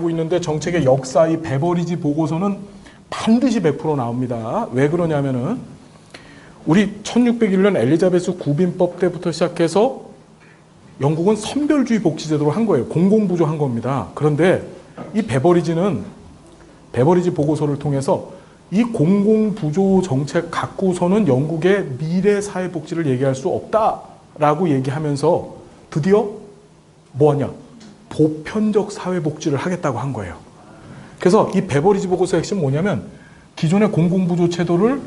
있는데 정책의 역사 이 베버리지 보고서는 반드시 100% 나옵니다. 왜 그러냐면은 우리 1601년 엘리자베스 구빈법 때부터 시작해서 영국은 선별주의 복지제도를 한 거예요. 공공부조 한 겁니다. 그런데 이 베버리지 보고서를 통해서 이 공공부조 정책 갖고서는 영국의 미래 사회복지를 얘기할 수 없다라고 얘기하면서 드디어 뭐하냐? 보편적 사회복지를 하겠다고 한 거예요. 그래서 이 베버리지 보고서의 핵심은 뭐냐면 기존의 공공부조 제도를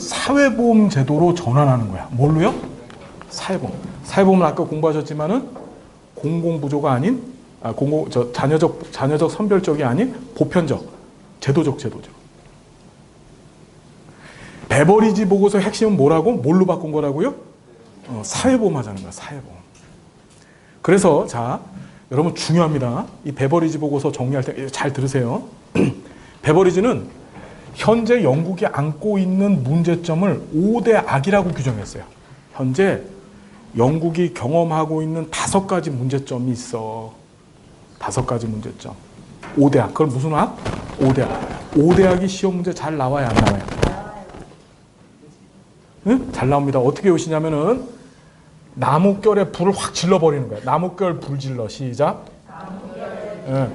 사회보험 제도로 전환하는 거야. 뭘로요? 사회보험. 사회보험은 아까 공부하셨지만은 공공부조가 아닌 자녀적 선별적이 아닌 보편적 제도죠. 베버리지 보고서의 핵심은 뭐라고? 뭘로 바꾼 거라고요? 사회보험 하자는 거야. 사회보험. 그래서 자 여러분 중요합니다. 이 베버리지 보고서 정리할 때 잘 들으세요. 베버리지는 현재 영국이 안고 있는 문제점을 5대 악이라고 규정했어요. 현재 영국이 경험하고 있는 5가지 문제점이 있어. 5가지 문제점. 5대 악. 그럼 무슨 악? 5대 악. 5대 악이 시험 문제 잘 나와요? 안 나와요? 응? 잘 나옵니다. 어떻게 오시냐면은 나뭇결에 불을 확 질러버리는 거예요. 나뭇결 불 질러. 시작. 예.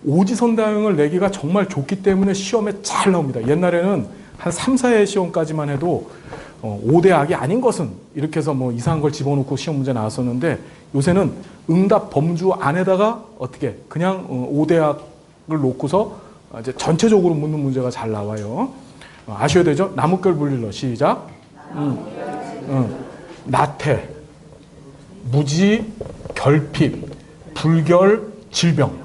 오지선다형을 내기가 정말 좋기 때문에 시험에 잘 나옵니다. 옛날에는 한 3, 4회 시험까지만 해도 5대 악이 아닌 것은 이렇게 해서 뭐 이상한 걸 집어넣고 시험 문제 나왔었는데 요새는 응답 범주 안에다가 어떻게 그냥 5대 악을 놓고서 이제 전체적으로 묻는 문제가 잘 나와요. 아셔야 되죠? 나뭇결 불 질러. 시작. 나태, 무지, 결핍, 불결, 질병.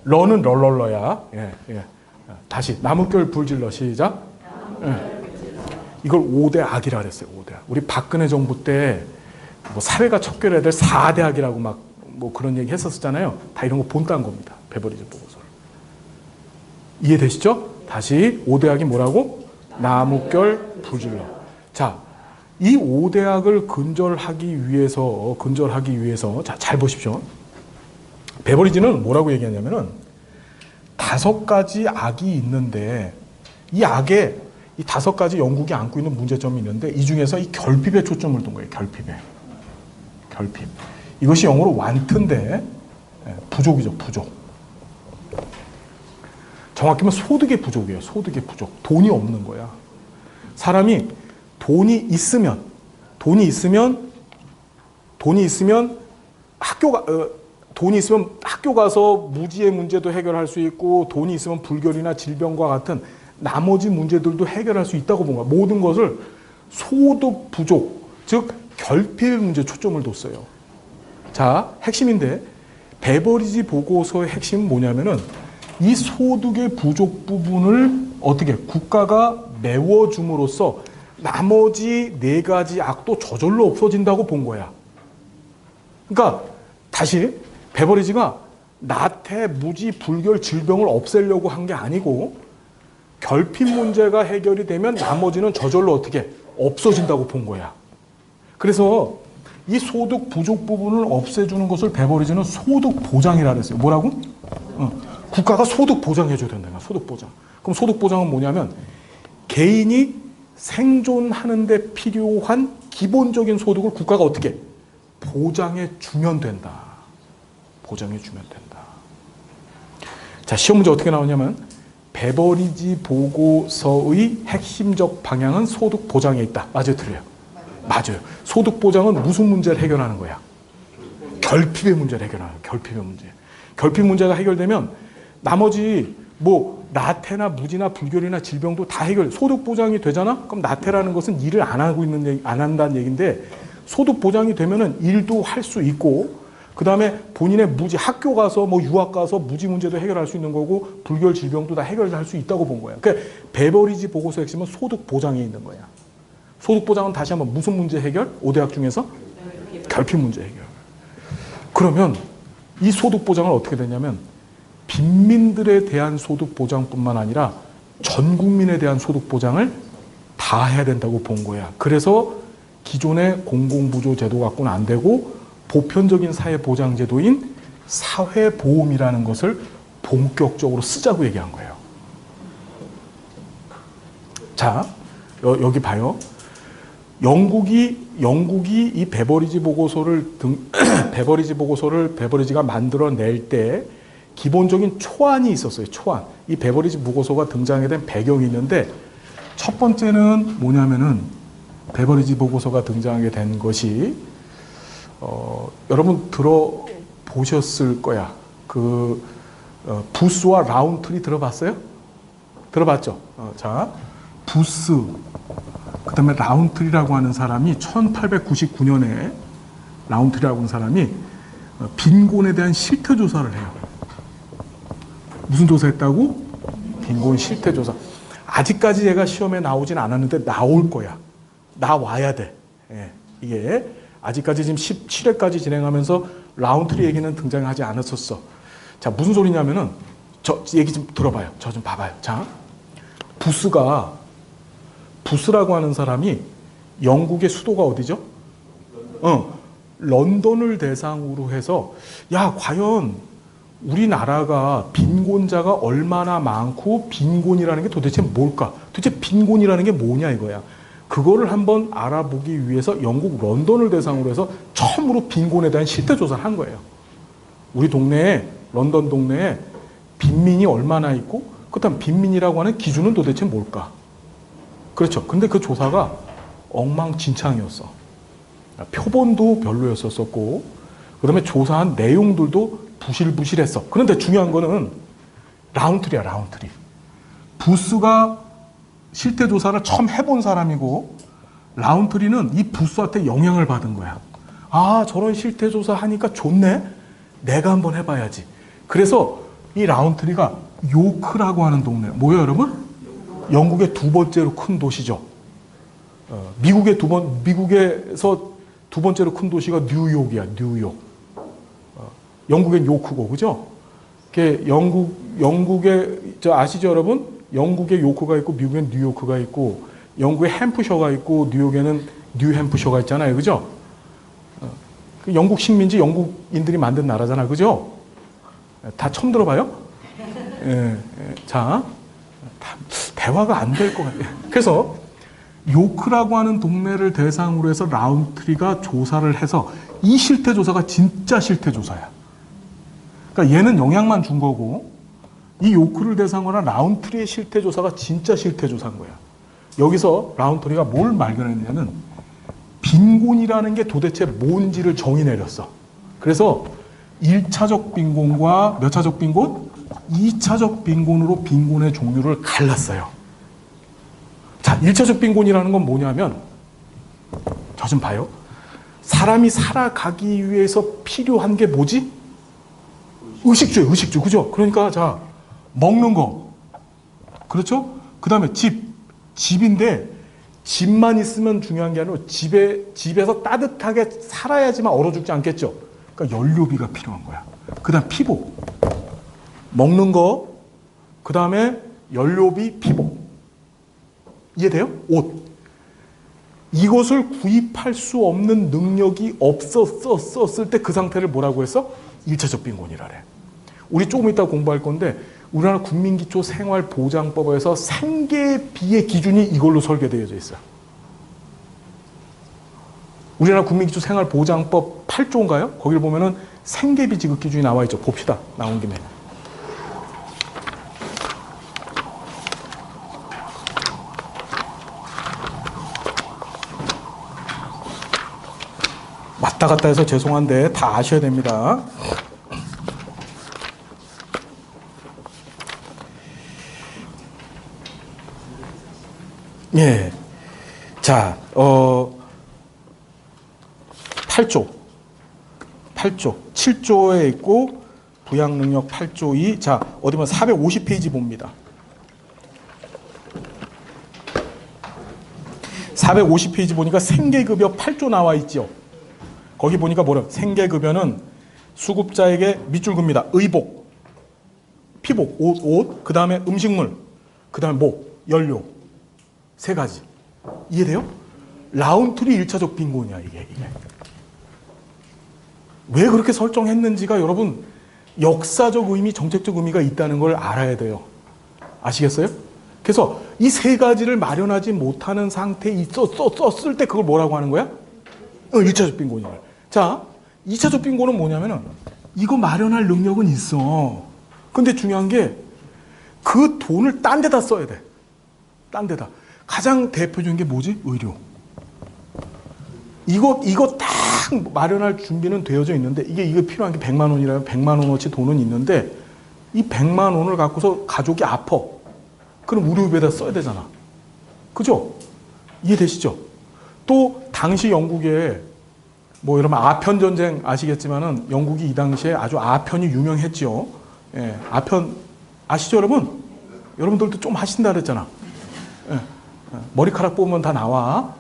러는 럴러야. 예. 다시 나뭇결 불질러. 시작. 예. 이걸 5대 악이라 그랬어요. 5대 악. 우리 박근혜 정부 때 뭐 사회가 척결해야 될 4대 악이라고 막 뭐 그런 얘기 했었잖아요. 다 이런 거 본딴 겁니다. 베버리지 보고서를. 이해되시죠? 다시 5대 악이 뭐라고? 나뭇결 불질러. 자, 이 5대 악을 근절하기 위해서 자, 잘 보십시오. 베버리지는 뭐라고 얘기하냐면은 5가지 악이 있는데 이 악에 이 5가지 영국이 안고 있는 문제점이 있는데 이 중에서 이 결핍에 초점을 둔 거예요. 결핍. 이것이 영어로 완트인데 부족이죠. 부족. 정확히 말하면 소득의 부족이에요. 소득의 부족. 돈이 없는 거야. 사람이 돈이 있으면 학교 가서 무지의 문제도 해결할 수 있고 돈이 있으면 불결이나 질병과 같은 나머지 문제들도 해결할 수 있다고 본 거야. 모든 것을 소득 부족, 즉 결핍의 문제에 초점을 뒀어요. 자, 핵심인데 베버리지 보고서의 핵심은 뭐냐면은 이 소득의 부족 부분을 어떻게 국가가 메워줌으로써 나머지 4가지 악도 저절로 없어진다고 본 거야. 그러니까 다시 베버리지가 나태, 무지, 불결, 질병을 없애려고 한 게 아니고 결핍 문제가 해결이 되면 나머지는 저절로 어떻게 없어진다고 본 거야. 그래서 이 소득 부족 부분을 없애주는 것을 베버리지는 소득 보장이라 그랬어요. 뭐라고? 국가가 소득 보장해줘야 된다. 소득 보장. 그럼 소득 보장은 뭐냐면 개인이 생존하는 데 필요한 기본적인 소득을 국가가 어떻게 보장해 주면 된다. 자, 시험 문제 어떻게 나오냐면 베버리지 보고서의 핵심적 방향은 소득 보장에 있다. 맞아요, 틀려요? 맞아요. 소득 보장은 무슨 문제를 해결하는 거야? 결핍의 문제를 해결하는 거야. 결핍의 문제. 결핍 문제가 해결되면 나머지 뭐 나태나 무지나 불결이나 질병도 다 해결. 소득 보장이 되잖아? 그럼 나태라는 것은 일을 안 한다는 얘기인데 소득 보장이 되면은 일도 할 수 있고 그 다음에 본인의 무지, 학교 가서 뭐 유학 가서 무지 문제도 해결할 수 있는 거고 불결 질병도 다 해결할 수 있다고 본 거야. 그러니까 베버리지 보고서 핵심은 소득 보장에 있는 거야. 소득 보장은 다시 한번 무슨 문제 해결? 5대 악 중에서 결핍 문제 해결. 그러면 이 소득 보장을 어떻게 되냐면 빈민들에 대한 소득 보장뿐만 아니라 전 국민에 대한 소득 보장을 다 해야 된다고 본 거야. 그래서 기존의 공공부조 제도 갖고는 안 되고 보편적인 사회보장제도인 사회보험이라는 것을 본격적으로 쓰자고 얘기한 거예요. 자, 여기 봐요. 영국이 이 베버리지 보고서를 베버리지가 만들어낼 때 기본적인 초안이 있었어요. 초안. 이 베버리지 보고서가 등장하게 된 배경이 있는데, 첫 번째는 뭐냐면은 베버리지 보고서가 등장하게 된 것이 여러분 들어보셨을 거야. 부스와 라운트리 들어봤어요? 들어봤죠? 자, 부스, 그 다음에 라운트리라고 하는 사람이 1899년에 라운트리라고 하는 사람이 빈곤에 대한 실태 조사를 해요. 무슨 조사했다고? 빈곤 실태 조사. 아직까지 얘가 시험에 나오진 않았는데 나올 거야. 나와야 돼. 예, 이게 아직까지 지금 17회까지 진행하면서 라운트리 얘기는 등장하지 않았었어. 자, 무슨 소리냐면은 저 얘기 좀 들어봐요. 저 좀 봐봐요. 자, 부스라고 하는 사람이 영국의 수도가 어디죠? 런던을 대상으로 해서, 야, 과연 우리나라가 빈곤자가 얼마나 많고 빈곤이라는 게 도대체 뭘까? 도대체 빈곤이라는 게 뭐냐 이거야. 그거를 한번 알아보기 위해서 영국 런던을 대상으로 해서 처음으로 빈곤에 대한 실태 조사를 한 거예요. 우리 동네에, 런던 동네에 빈민이 얼마나 있고, 그다음 빈민이라고 하는 기준은 도대체 뭘까? 그렇죠. 근데 그 조사가 엉망진창이었어. 표본도 별로였었고, 그 다음에 조사한 내용들도 부실부실했어. 그런데 중요한 거는 라운트리야, 라운트리. 부스가 실태 조사를 처음 해본 사람이고, 라운트리는 이 부스한테 영향을 받은 거야. 아, 저런 실태 조사 하니까 좋네? 내가 한번 해봐야지. 그래서 이 라운트리가 요크라고 하는 동네, 뭐예요, 여러분? 영국의 두 번째로 큰 도시죠. 미국에서 두 번째로 큰 도시가 뉴욕이야, 뉴욕. 영국엔 요크고, 그죠? 영국에, 아시죠, 여러분? 영국에 요크가 있고, 미국엔 뉴요크가 있고, 영국에 햄프셔가 있고, 뉴욕에는 뉴햄프셔가 있잖아요, 그죠? 영국 식민지 영국인들이 만든 나라잖아요, 그죠? 다 처음 들어봐요? 자, 대화가 안 될 것 같아요. 그래서 요크라고 하는 동네를 대상으로 해서 라운트리가 조사를 해서 이 실태 조사가 진짜 실태 조사야. 그러니까 얘는 영향만 준 거고, 이 요크를 대상으로 한 라운트리의 실태 조사가 진짜 실태 조사인 거야. 여기서 라운트리가 뭘 발견했냐면 빈곤이라는 게 도대체 뭔지를 정의 내렸어. 그래서 1차적 빈곤과 몇 차적 빈곤? 2차적 빈곤으로 빈곤의 종류를 갈랐어요. 자, 1차적 빈곤이라는 건 뭐냐면, 저 좀 봐요. 사람이 살아가기 위해서 필요한 게 뭐지? 의식주예요, 의식주. 그죠? 그러니까, 자, 먹는 거. 그렇죠? 그 다음에 집인데, 집만 있으면 중요한 게 아니라 집에서 따뜻하게 살아야지만 얼어 죽지 않겠죠? 그러니까 연료비가 필요한 거야. 그 다음 피복. 먹는 거, 그 다음에 연료비, 피복. 이해돼요? 옷. 이것을 구입할 수 없는 능력이 없었을 때 그 상태를 뭐라고 했어? 1차적 빈곤이라래. 우리 조금 이따 공부할 건데, 우리나라 국민기초생활보장법에서 생계비의 기준이 이걸로 설계되어져 있어요. 우리나라 국민기초생활보장법 8조인가요? 거기를 보면은 생계비 지급 기준이 나와 있죠. 봅시다. 나온 김에. 왔다 갔다 해서 죄송한데 다 아셔야 됩니다. 예. 자, 8조. 7조에 있고, 부양능력 8조 2. 자, 어디 보면 450페이지 봅니다. 450페이지 보니까 생계급여 8조 나와 있죠. 거기 보니까 뭐래? 생계급여는 수급자에게 밑줄 긋습니다. 의복, 피복, 옷, 그 다음에 음식물, 그 다음에 연료. 세 가지. 이해돼요? 라운트리 1차적 빈곤이야, 이게. 왜 그렇게 설정했는지가 여러분 역사적 의미, 정책적 의미가 있다는 걸 알아야 돼요. 아시겠어요? 그래서 이 세 가지를 마련하지 못하는 상태에 썼을 때 그걸 뭐라고 하는 거야? 1차적 빈곤이야. 자, 2차적 빈곤은 뭐냐면은 이거 마련할 능력은 있어. 근데 중요한 게 그 돈을 딴 데다 써야 돼. 딴 데다. 가장 대표적인 게 뭐지? 의료. 이거 딱 마련할 준비는 되어져 있는데 이게 필요한 게 100만 원이라면 100만 원어치 돈은 있는데 이 100만 원을 갖고서 가족이 아파. 그럼 의료비에다 써야 되잖아. 그죠? 이해되시죠? 또 당시 영국에 뭐 여러분 아편 전쟁 아시겠지만은 영국이 이 당시에 아주 아편이 유명했죠. 예, 아편 아시죠, 여러분? 여러분들도 좀 하신다 그랬잖아. 예, 머리카락 뽑으면 다 나와.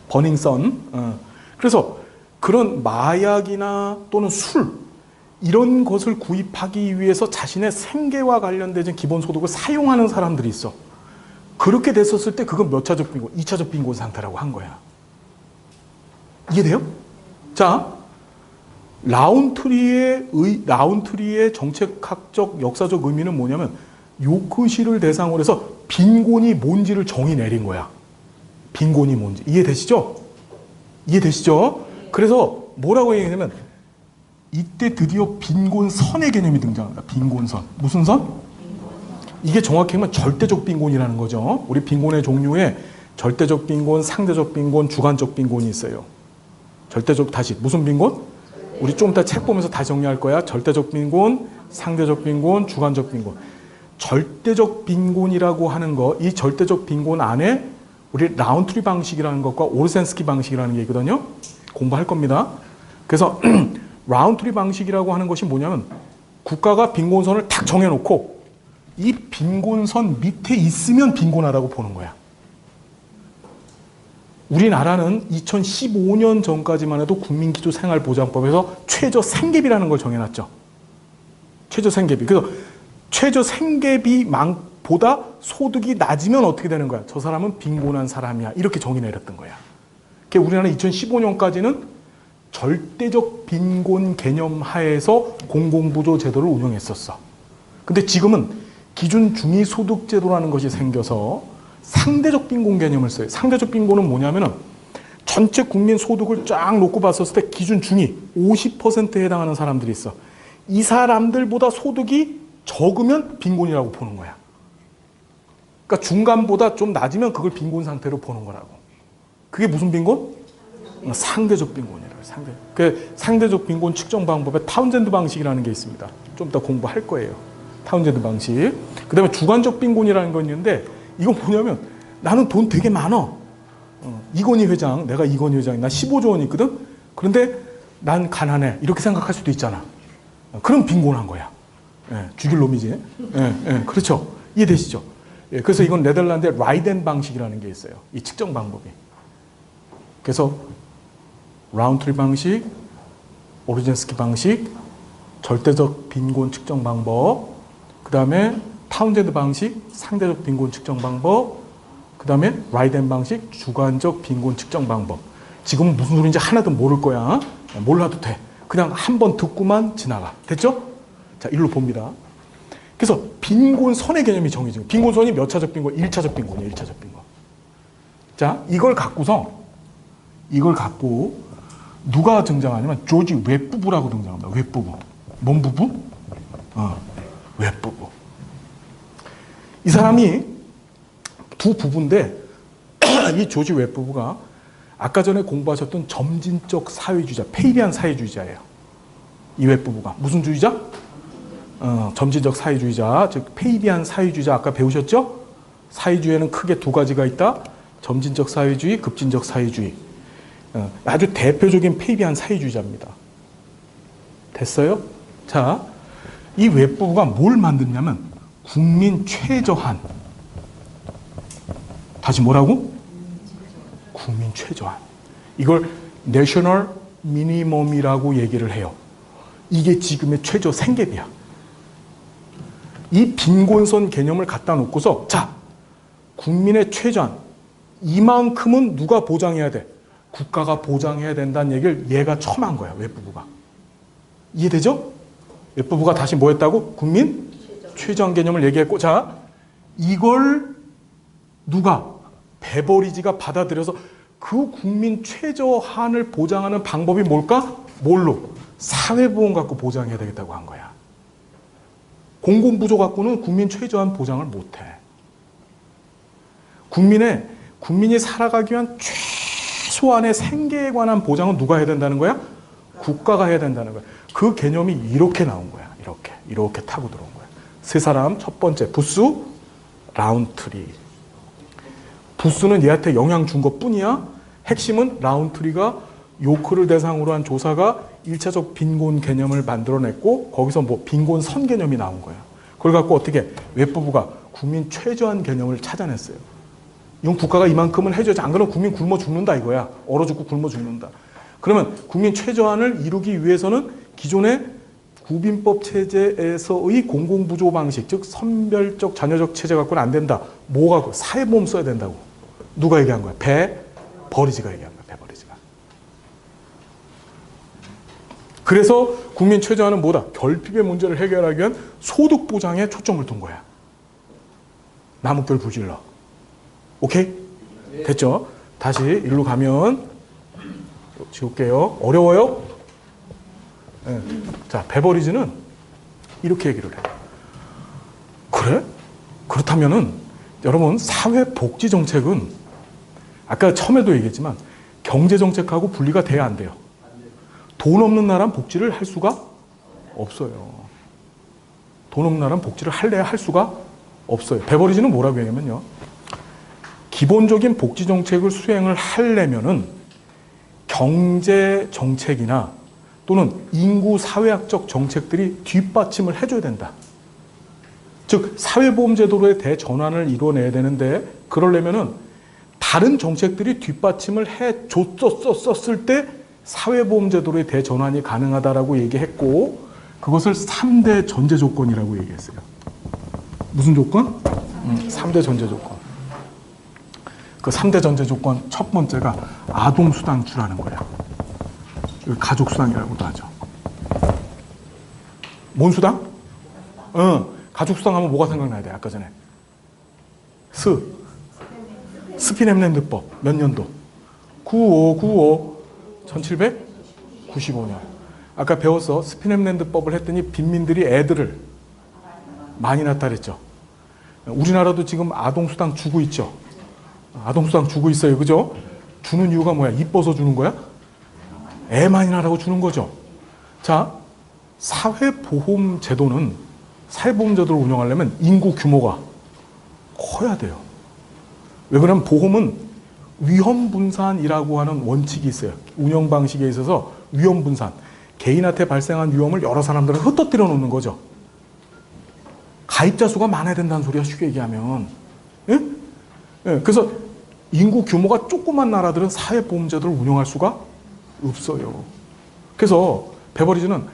버닝썬. 그래서 그런 마약이나 또는 술 이런 것을 구입하기 위해서 자신의 생계와 관련된 기본소득을 사용하는 사람들이 있어. 그렇게 됐었을 때 그건 몇 차적 빈곤? 2차적 빈곤 상태라고 한 거야. 이해돼요? 자, 라운트리의 정책학적 역사적 의미는 뭐냐면 요크시를 대상으로 해서 빈곤이 뭔지를 정의 내린 거야. 빈곤이 뭔지. 이해되시죠? 이해되시죠? 그래서 뭐라고 얘기하냐면 이때 드디어 빈곤선의 개념이 등장합니다. 빈곤선. 무슨 선? 이게 정확히 하면 절대적 빈곤이라는 거죠. 우리 빈곤의 종류에 절대적 빈곤, 상대적 빈곤, 주관적 빈곤이 있어요. 절대적, 다시 무슨 빈곤? 우리 좀 이따 책 보면서 다시 정리할 거야. 절대적 빈곤, 상대적 빈곤, 주관적 빈곤. 절대적 빈곤이라고 하는 거, 이 절대적 빈곤 안에 우리 라운트리 방식이라는 것과 오르센스키 방식이라는 게 있거든요. 공부할 겁니다. 그래서 라운트리 방식이라고 하는 것이 뭐냐면 국가가 빈곤선을 탁 정해놓고 이 빈곤선 밑에 있으면 빈곤하다고 보는 거야. 우리나라는 2015년 전까지만 해도 국민기초생활보장법에서 최저생계비라는 걸 정해놨죠. 최저생계비. 그래서 최저생계비보다 소득이 낮으면 어떻게 되는 거야? 저 사람은 빈곤한 사람이야. 이렇게 정의 내렸던 거야. 그러니까 우리나라는 2015년까지는 절대적 빈곤 개념 하에서 공공부조 제도를 운영했었어. 근데 지금은 기준 중위소득제도라는 것이 생겨서 상대적 빈곤 개념을 써요. 상대적 빈곤은 뭐냐면은 전체 국민 소득을 쫙 놓고 봤었을 때 기준 중위 50%에 해당하는 사람들이 있어. 이 사람들보다 소득이 적으면 빈곤이라고 보는 거야. 그러니까 중간보다 좀 낮으면 그걸 빈곤 상태로 보는 거라고. 그게 무슨 빈곤? 상대적 빈곤이라고. 그 상대적 빈곤 측정 방법에 타운젠드 방식이라는 게 있습니다. 좀 이따 공부할 거예요. 타운젠드 방식. 그 다음에 주관적 빈곤이라는 거 있는데 이건 뭐냐면 나는 돈 되게 많아. 이건희 회장, 내가 이건희 회장이 나 15조 원 있거든. 그런데 난 가난해. 이렇게 생각할 수도 있잖아. 그럼 빈곤한 거야. 예, 죽일 놈이지. 그렇죠. 이해되시죠? 예, 그래서 이건 네덜란드의 라이덴 방식이라는 게 있어요. 이 측정 방법이. 그래서 라운트리 방식, 오르젠스키 방식, 절대적 빈곤 측정 방법, 그 다음에 타운젠드 방식, 상대적 빈곤 측정 방법, 그 다음에 라이덴 방식, 주관적 빈곤 측정 방법. 지금은 무슨 소리인지 하나도 모를 거야. 몰라도 돼. 그냥 한번 듣고만 지나가. 됐죠? 자, 일로 봅니다. 그래서 빈곤선의 개념이 정해져요. 빈곤선이 몇 차적 빈곤? 1차적 빈곤이에요. 1차적 빈곤. 자, 이걸 갖고 누가 등장하냐면 조지 웹부부라고 등장합니다. 웹부부. 뭔 부부? 웹부부. 이 사람이 두 부부인데 이 조지 웹부부가 아까 전에 공부하셨던 점진적 사회주의자, 페이비안 사회주의자예요. 이 웹부부가. 무슨 주의자? 점진적 사회주의자, 즉 페이비안 사회주의자 아까 배우셨죠? 사회주의에는 크게 두 가지가 있다. 점진적 사회주의, 급진적 사회주의. 아주 대표적인 페이비안 사회주의자입니다. 됐어요? 자, 이 웹부부가 뭘 만드냐면 국민 최저한. 다시 뭐라고? 국민 최저한. 이걸 내셔널 미니멈이라고 얘기를 해요. 이게 지금의 최저 생계비야. 이 빈곤선 개념을 갖다 놓고서 자, 국민의 최저한. 이만큼은 누가 보장해야 돼? 국가가 보장해야 된다는 얘기를 얘가 처음 한 거야. 웹부부가. 이해되죠? 외법부가 다시 뭐 했다고? 국민 최저한 개념을 얘기했고, 자, 이걸 누가? 베버리지가 받아들여서 그 국민 최저한을 보장하는 방법이 뭘까? 뭘로? 사회보험 갖고 보장해야 되겠다고 한 거야. 공공부조 갖고는 국민 최저한 보장을 못해. 국민이 살아가기 위한 최소한의 생계에 관한 보장은 누가 해야 된다는 거야? 국가가 해야 된다는 거야. 그 개념이 이렇게 나온 거야. 이렇게 타고 들어온 거야. 세 사람, 첫 번째, 부스, 라운트리. 부스는 얘한테 영향 준 것 뿐이야. 핵심은 라운트리가 요크를 대상으로 한 조사가 1차적 빈곤 개념을 만들어냈고, 거기서 뭐 빈곤 선 개념이 나온 거야. 그걸 갖고 어떻게 외법부가 국민 최저한 개념을 찾아냈어요. 이건 국가가 이만큼은 해줘야지. 안 그러면 국민 굶어 죽는다 이거야. 얼어 죽고 굶어 죽는다. 그러면 국민 최저한을 이루기 위해서는 기존의 구빈법 체제에서의 공공부조 방식, 즉 선별적 자녀적 체제 갖고는 안 된다. 뭐가? 사회보험 써야 된다고. 누가 얘기한 거야? 베버리지가 얘기한 거야. 베버리지가. 그래서 국민 최저한은 뭐다? 결핍의 문제를 해결하기 위한 소득 보장에 초점을 둔 거야. 나뭇결 불질러. 오케이? 됐죠? 다시 일로 가면 지울게요. 어려워요? 네. 자, 베버리지는 이렇게 얘기를 해. 그래? 그렇다면은 여러분, 사회복지정책은 아까 처음에도 얘기했지만 경제정책하고 분리가 돼야 안 돼요. 돈 없는 나라는 복지를 할 수가 없어요. 돈 없는 나라는 복지를 할래야 할 수가 없어요. 베버리지는 뭐라고 얘기하면요. 기본적인 복지정책을 수행을 하려면은 경제정책이나 또는 인구 사회학적 정책들이 뒷받침을 해줘야 된다. 즉 사회보험제도로의 대전환을 이뤄내야 되는데 그러려면은 다른 정책들이 뒷받침을 해줬었을 때 사회보험제도로의 대전환이 가능하다라고 얘기했고 그것을 3대 전제 조건이라고 얘기했어요. 무슨 조건? 3대 전제 조건. 그 3대 전제 조건 첫 번째가 아동수당주라는 거야. 가족수당이라고도 하죠. 뭔 수당? 가족수당 하면 뭐가 생각나야 돼? 아까 전에. 스피넴랜드법 몇 년도? 1795년. 아까 배웠어. 스피넴랜드법을 했더니 빈민들이 애들을 많이 낳았다 그랬죠. 우리나라도 지금 아동수당 주고 있죠. 아동수당 주고 있어요. 그죠? 주는 이유가 뭐야? 이뻐서 주는 거야? 애 많이 낳으라고 주는 거죠. 자, 사회보험제도를 운영하려면 인구 규모가 커야 돼요. 왜 그러냐면 보험은 위험분산이라고 하는 원칙이 있어요. 운영 방식에 있어서 위험분산. 개인한테 발생한 위험을 여러 사람들은 흩어뜨려 놓는 거죠. 가입자 수가 많아야 된다는 소리야, 쉽게 얘기하면. 예? 예, 그래서 인구 규모가 조그만 나라들은 사회보험제도를 운영할 수가 없어요. 그래서 베버리지는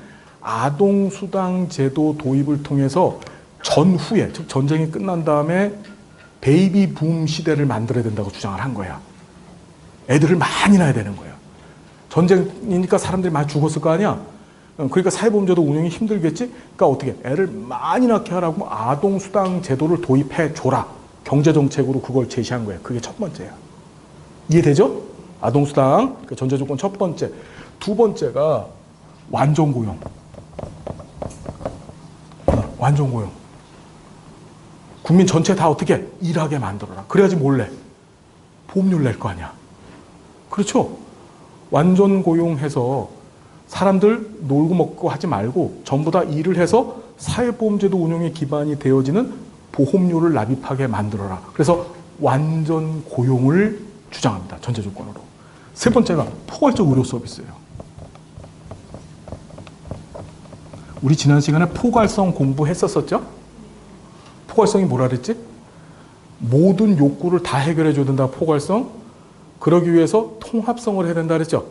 아동수당 제도 도입을 통해서 전후에, 즉 전쟁이 끝난 다음에 베이비 붐 시대를 만들어야 된다고 주장을 한 거야. 애들을 많이 낳아야 되는 거야. 전쟁이니까 사람들이 많이 죽었을 거 아니야. 그러니까 사회보험제도 운영이 힘들겠지. 그러니까 어떻게 애를 많이 낳게 하라고 아동수당 제도를 도입해 줘라. 경제정책으로 그걸 제시한 거야. 그게 첫 번째야. 이해되죠? 아동수당 그 전제조건 첫 번째. 두 번째가 완전고용. 완전고용. 국민 전체 다 어떻게 일하게 만들어라. 그래야지 몰래 보험료를 낼 거 아니야. 그렇죠? 완전 고용해서 사람들 놀고 먹고 하지 말고 전부 다 일을 해서 사회보험제도 운영의 기반이 되어지는 보험료를 납입하게 만들어라. 그래서 완전 고용을 주장합니다. 전제 조건으로. 세 번째가 포괄적 의료 서비스예요. 우리 지난 시간에 포괄성 공부했었었죠? 포괄성이 뭐라 그랬지? 모든 욕구를 다 해결해 줘야 된다. 포괄성. 그러기 위해서 통합성을 해야 된다 그랬죠?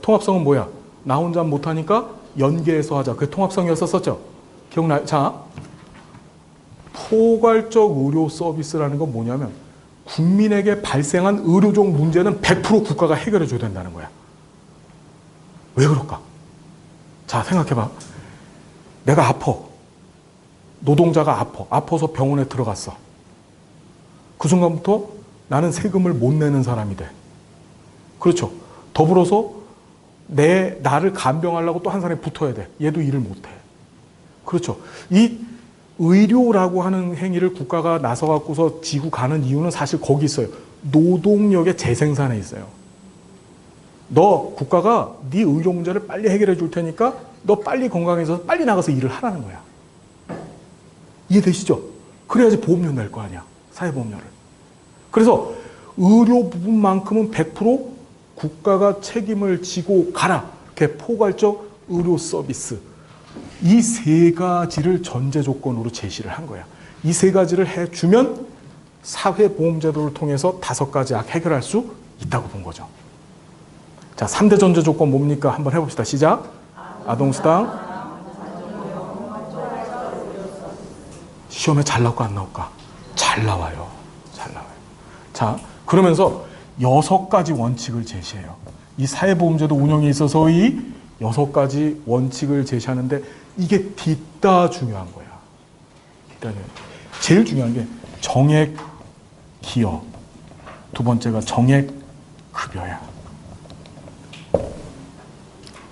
통합성은 뭐야? 나 혼자 못하니까 연계해서 하자. 그게 통합성이었었죠? 기억나요? 자, 포괄적 의료 서비스라는 건 뭐냐면 국민에게 발생한 의료적 문제는 100% 국가가 해결해 줘야 된다는 거야. 왜 그럴까? 자, 생각해봐. 내가 아파. 노동자가 아파서 병원에 들어갔어. 그 순간부터 나는 세금을 못 내는 사람이 돼. 그렇죠. 더불어서 나를 간병하려고 또 한 사람이 붙어야 돼. 얘도 일을 못 해. 그렇죠. 이 의료라고 하는 행위를 국가가 나서갖고서 지고 가는 이유는 사실 거기 있어요. 노동력의 재생산에 있어요. 국가가 네 의료 문제를 빨리 해결해 줄 테니까 너 빨리 건강해져서 빨리 나가서 일을 하라는 거야. 이해되시죠? 그래야지 보험료 낼 거 아니야. 사회보험료를. 그래서 의료 부분만큼은 100% 국가가 책임을 지고 가라. 이렇게 포괄적 의료 서비스. 이 세 가지를 전제 조건으로 제시를 한 거야. 이 세 가지를 해주면 사회보험제도를 통해서 5가지 약 해결할 수 있다고 본 거죠. 자, 3대 전제 조건 뭡니까? 한번 해봅시다. 시작. 아동수당. 시험에 잘 나올까 안 나올까? 잘 나와요. 잘 나와요. 자, 그러면서 6가지 원칙을 제시해요. 이 사회보험제도 운영에 있어서 이 6가지 원칙을 제시하는데 이게 뒤따 중요한 거야. 제일 중요한 게 정액 기여. 두 번째가 정액 급여야.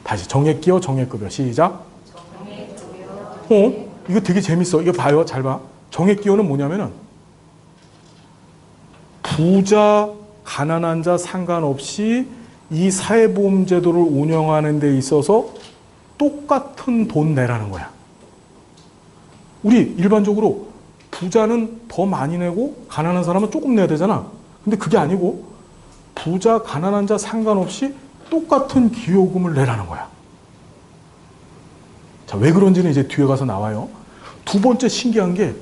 다시 정액 기여, 정액 급여. 시작. 이거 되게 재밌어. 이거 봐요. 잘 봐. 정액 기여는 뭐냐면은 부자, 가난한 자 상관없이 이 사회보험제도를 운영하는 데 있어서 똑같은 돈 내라는 거야. 우리 일반적으로 부자는 더 많이 내고 가난한 사람은 조금 내야 되잖아. 근데 그게 아니고 부자, 가난한 자 상관없이 똑같은 기여금을 내라는 거야. 자, 왜 그런지는 이제 뒤에 가서 나와요. 두 번째 신기한 게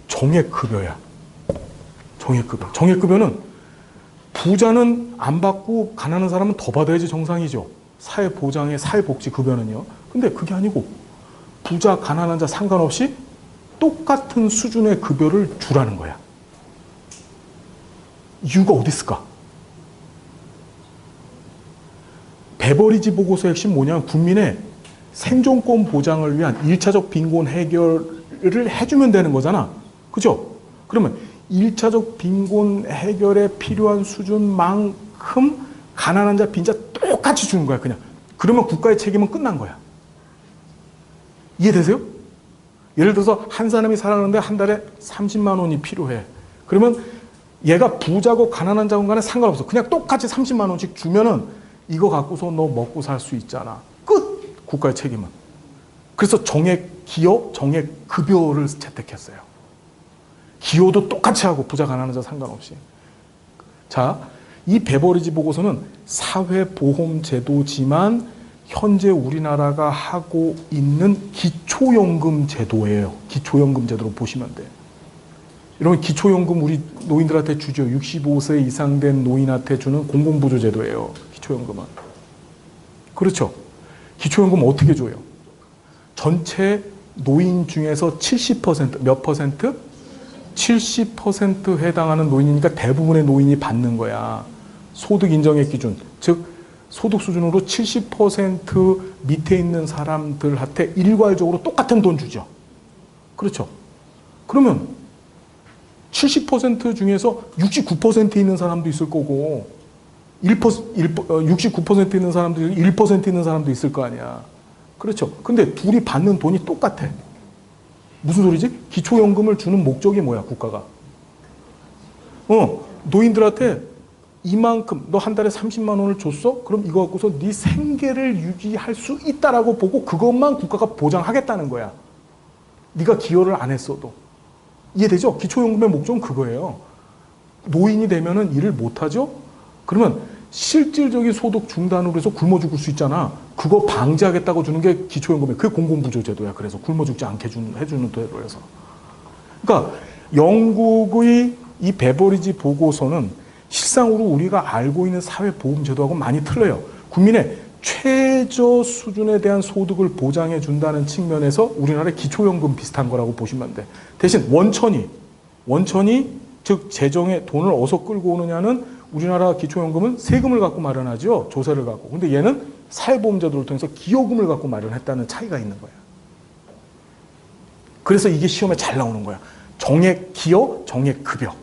정액급여야. 정액급여. 정액급여는 부자는 안 받고 가난한 사람은 더 받아야지 정상이죠. 사회보장의 사회복지급여는요. 근데 그게 아니고 부자, 가난한 자 상관없이 똑같은 수준의 급여를 주라는 거야. 이유가 어디 있을까? 베버리지 보고서의 핵심 뭐냐면 국민의 생존권 보장을 위한 1차적 빈곤 해결을 해주면 되는 거잖아. 그죠? 그러면 1차적 빈곤 해결에 필요한 수준만큼 가난한 자, 빈자 똑같이 주는 거야, 그냥. 그러면 국가의 책임은 끝난 거야. 이해되세요? 예를 들어서 한 사람이 살아가는데 한 달에 30만 원이 필요해. 그러면 얘가 부자고 가난한 자건 간에 상관없어. 그냥 똑같이 30만 원씩 주면은 이거 갖고서 너 먹고 살 수 있잖아. 끝! 국가의 책임은. 그래서 정액 기여, 정액 급여를 채택했어요. 기여도 똑같이 하고 부자, 가난한 자 상관없이. 자, 이 베버리지 보고서는 사회보험제도지만 현재 우리나라가 하고 있는 기초연금 제도예요. 기초연금 제도로 보시면 돼요. 여러분, 기초연금 우리 노인들한테 주죠. 65세 이상 된 노인한테 주는 공공부조 제도예요. 기초연금은. 그렇죠. 기초연금 어떻게 줘요? 전체 노인 중에서 70%, 몇 퍼센트? 70% 해당하는 노인이니까 대부분의 노인이 받는 거야. 소득 인정액 기준, 즉 소득 수준으로 70% 밑에 있는 사람들한테 일괄적으로 똑같은 돈 주죠. 그렇죠. 그러면 70% 중에서 69% 있는 사람도 있을 거고 69% 있는 사람도 1% 있는 사람도 있을 거 아니야. 그렇죠. 근데 둘이 받는 돈이 똑같아. 무슨 소리지? 기초연금을 주는 목적이 뭐야, 국가가? 노인들한테 이만큼, 너 한 달에 30만 원을 줬어? 그럼 이거 갖고서 네 생계를 유지할 수 있다라고 보고 그것만 국가가 보장하겠다는 거야. 네가 기여를 안 했어도. 이해되죠? 기초연금의 목적은 그거예요. 노인이 되면은 일을 못하죠? 그러면 실질적인 소득 중단으로 해서 굶어 죽을 수 있잖아. 그거 방지하겠다고 주는 게 기초연금이에요. 그게 공공부조제도야. 그래서 굶어 죽지 않게 해주는 제도로 해서. 그러니까 영국의 이 베버리지 보고서는 실상으로 우리가 알고 있는 사회보험제도하고 많이 틀려요. 국민의 최저 수준에 대한 소득을 보장해 준다는 측면에서 우리나라의 기초연금 비슷한 거라고 보시면 돼. 대신 원천이 즉 재정에 돈을 어디서 끌고 오느냐는 우리나라 기초연금은 세금을 갖고 마련하죠. 조세를 갖고. 근데 얘는 사회보험제도를 통해서 기여금을 갖고 마련했다는 차이가 있는 거야. 그래서 이게 시험에 잘 나오는 거야. 정액 기여, 정액 급여.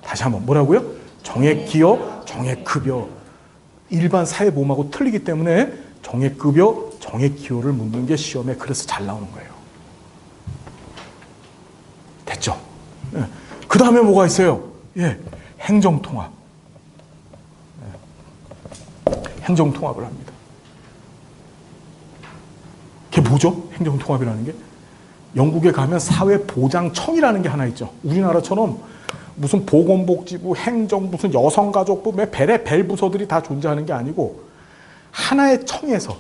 다시 한번 뭐라고요? 정액 기여, 정액 급여. 일반 사회보험하고 틀리기 때문에 정액 급여, 정액 기여를 묻는 게 시험에 그래서 잘 나오는 거예요. 됐죠? 예. 그 다음에 뭐가 있어요? 예, 행정통합. 예. 행정통합을 합니다. 그게 뭐죠? 행정통합이라는 게? 영국에 가면 사회보장청이라는 게 하나 있죠. 우리나라처럼 무슨 보건복지부, 행정, 무슨 여성가족부, 별의 부서들이 다 존재하는 게 아니고 하나의 청에서,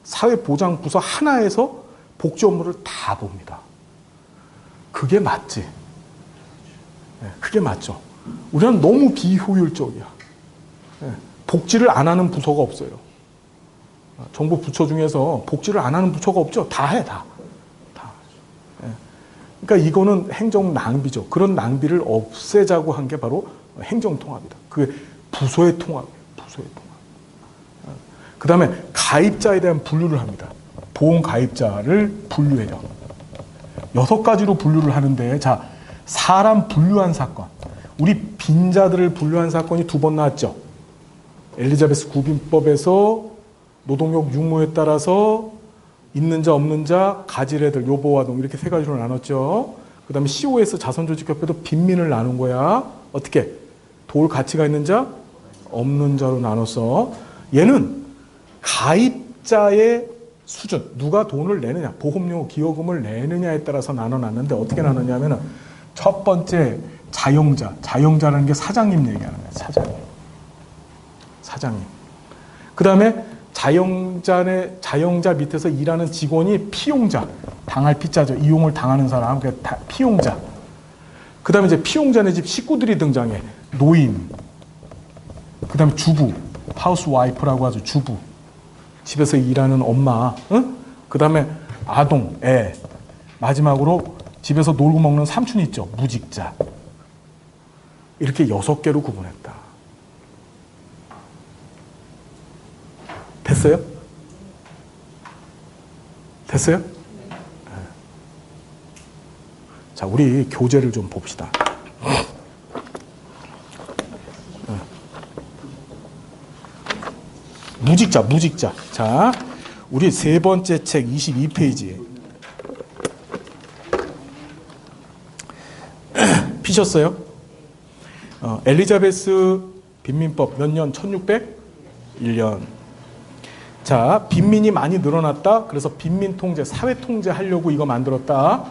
사회보장부서 하나에서 복지 업무를 다 봅니다. 그게 맞지. 네, 그게 맞죠. 우리는 너무 비효율적이야. 네, 복지를 안 하는 부서가 없어요. 정부 부처 중에서 복지를 안 하는 부처가 없죠. 다 해, 다. 네. 그러니까 이거는 행정 낭비죠. 그런 낭비를 없애자고 한 게 바로 행정통합이다. 그게 부서의 통합이에요. 부서의 통합. 그 다음에 가입자에 대한 분류를 합니다. 보험 가입자를 분류해요. 6가지로 분류를 하는데, 자, 사람 분류한 사건. 우리 빈자들을 분류한 사건이 2번 나왔죠. 엘리자베스 구빈법에서 노동력 유무에 따라서 있는 자 없는 자, 가지래들, 요보와동 이렇게 3가지로 나눴죠. 그 다음에 COS 자선조직협회도 빈민을 나눈 거야. 어떻게? 도울 가치가 있는 자, 없는 자로 나눴어. 얘는 가입자의 수준, 누가 돈을 내느냐, 보험료 기여금을 내느냐에 따라서 나눠놨는데 어떻게 나눴냐면은 첫 번째 자영자라는 게 사장님 얘기하는 거예요. 사장님. 그 다음에 자영자 밑에서 일하는 직원이 피용자, 당할 피자죠. 이용을 당하는 사람, 그러니까 피용자. 그 다음에 이제 피용자네 집 식구들이 등장해. 노인. 그 다음에 주부, 하우스와이프라고 하죠. 주부. 집에서 일하는 엄마, 응? 그 다음에 아동, 애. 마지막으로 집에서 놀고 먹는 삼촌 있죠. 무직자. 이렇게 6개로 구분했다. 됐어요? 됐어요? 네. 자, 우리 교재를 좀 봅시다. 무직자. 자, 우리 3번째 책 22페이지에. 피셨어요? 엘리자베스 빈민법 몇 년? 1601년. 자, 빈민이 많이 늘어났다. 그래서 빈민 통제, 사회 통제 하려고 이거 만들었다.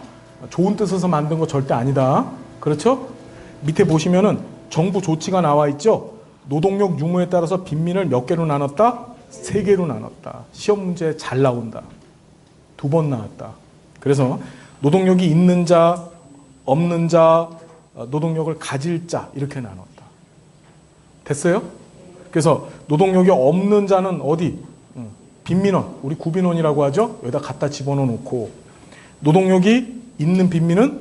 좋은 뜻에서 만든 거 절대 아니다. 그렇죠? 밑에 보시면은 정부 조치가 나와 있죠? 노동력 유무에 따라서 빈민을 몇 개로 나눴다? 3개로 나눴다. 시험 문제 잘 나온다. 2번 나왔다. 그래서 노동력이 있는 자, 없는 자, 노동력을 가질 자 이렇게 나눴다. 됐어요? 그래서 노동력이 없는 자는 어디? 빈민원, 우리 구빈원이라고 하죠? 여기다 갖다 집어넣어 놓고, 노동력이 있는 빈민은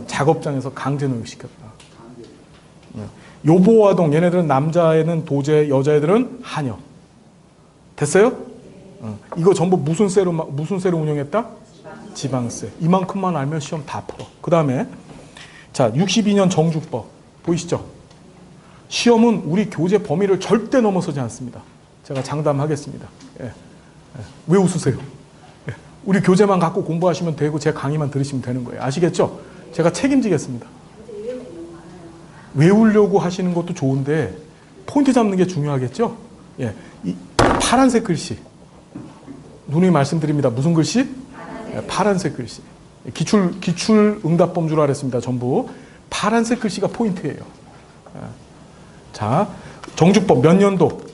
작업장에서 강제 노역시켰다. 요보아동, 얘네들은 남자애는 도제, 여자애들은 한여. 됐어요? 이거 전부 무슨 세로 운영했다? 지방세. 이만큼만 알면 시험 다 풀어. 그 다음에 자, 62년 정주법 보이시죠? 시험은 우리 교재 범위를 절대 넘어서지 않습니다. 제가 장담하겠습니다. 예. 왜 웃으세요? 예. 우리 교재만 갖고 공부하시면 되고 제 강의만 들으시면 되는 거예요. 아시겠죠? 제가 책임지겠습니다. 외우려고 하시는 것도 좋은데 포인트 잡는 게 중요하겠죠? 예. 이 파란색 글씨. 누누이 말씀드립니다. 무슨 글씨? 파란색 글씨. 기출 응답범 줄 알았습니다. 전부. 파란색 글씨가 포인트예요. 자, 정주법 몇 년도?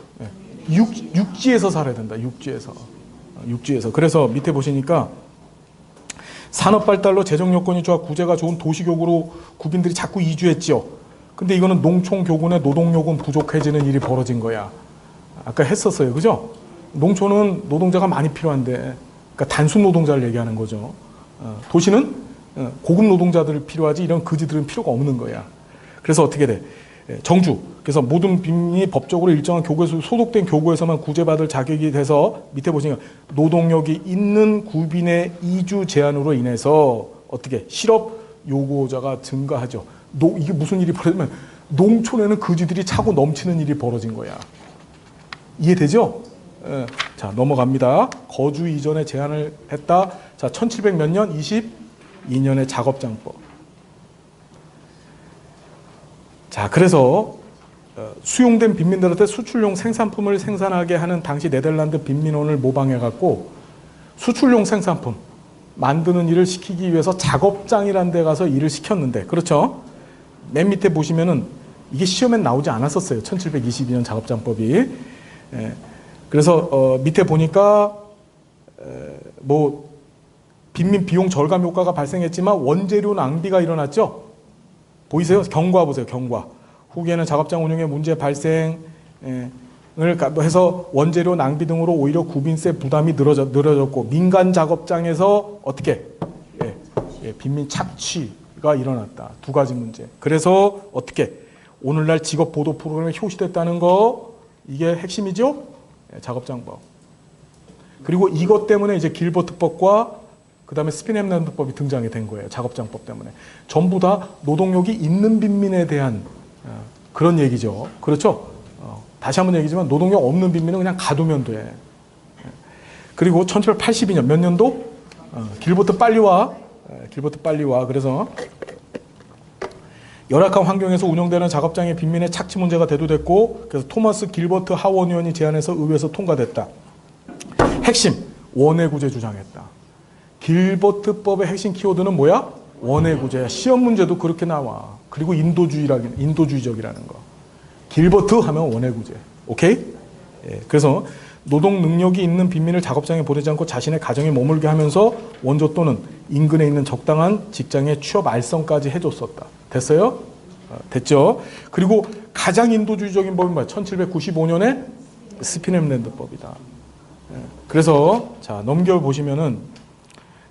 육지에서 살아야 된다. 육지에서. 그래서 밑에 보시니까 산업 발달로 재정 여건이 좋아 구제가 좋은 도시교구로 구빈들이 자꾸 이주했지요. 근데 이거는 농촌 교군의 노동력은 부족해지는 일이 벌어진 거야. 아까 했었어요. 그죠? 농촌은 노동자가 많이 필요한데, 그러니까 단순 노동자를 얘기하는 거죠. 도시는 고급 노동자들 필요하지 이런 거지들은 필요가 없는 거야. 그래서 어떻게 돼? 정주. 그래서 모든 빈민이 법적으로 일정한 교구에서 소속된 교구에서만 구제받을 자격이 돼서 밑에 보시면 노동력이 있는 구빈의 이주 제한으로 인해서 어떻게 실업 요구자가 증가하죠. 이게 무슨 일이 벌어지면 농촌에는 거지들이 차고 넘치는 일이 벌어진 거야. 이해되죠? 예. 자, 넘어갑니다. 거주 이전에 제한을 했다. 자, 1700 몇 년? 22년의 작업장법. 자, 그래서 수용된 빈민들한테 수출용 생산품을 생산하게 하는 당시 네덜란드 빈민원을 모방해갖고 수출용 생산품 만드는 일을 시키기 위해서 작업장이라는 데 가서 일을 시켰는데, 그렇죠? 맨 밑에 보시면은 이게 시험엔 나오지 않았었어요. 1722년 작업장법이. 예. 그래서 밑에 보니까 뭐 빈민 비용 절감 효과가 발생했지만 원재료 낭비가 일어났죠. 보이세요? 경과 보세요. 경과. 후기에는 작업장 운영에 문제 발생을 해서 원재료 낭비 등으로 오히려 구빈세 부담이 늘어졌고 민간 작업장에서 어떻게 빈민 착취가 일어났다. 두 가지 문제. 그래서 어떻게 오늘날 직업 보도 프로그램에 효시됐다는 거, 이게 핵심이죠. 작업장법. 그리고 이것 때문에 이제 길버트법과 그 다음에 스피넴랜드법이 등장이 된 거예요. 작업장법 때문에. 전부 다 노동력이 있는 빈민에 대한 그런 얘기죠. 그렇죠? 다시 한번 얘기지만 노동력 없는 빈민은 그냥 가두면 돼. 그리고 1782년 몇 년도? 길버트 빨리 와. 길버트 빨리 와. 그래서 열악한 환경에서 운영되는 작업장의 빈민의 착취 문제가 대두됐고, 그래서 토마스 길버트 하원 의원이 제안해서 의회에서 통과됐다. 핵심, 원해구제 주장했다. 길버트법의 핵심 키워드는 뭐야? 원해구제야. 시험 문제도 그렇게 나와. 그리고 인도주의적이라는 거. 길버트 하면 원해구제. 오케이? 예, 그래서 노동 능력이 있는 빈민을 작업장에 보내지 않고 자신의 가정에 머물게 하면서 원조 또는 인근에 있는 적당한 직장에 취업 알선까지 해줬었다. 됐어요? 됐죠? 그리고 가장 인도주의적인 법이 뭐야? 1795년에 스피넴랜드법이다. 그래서 자, 넘겨보시면은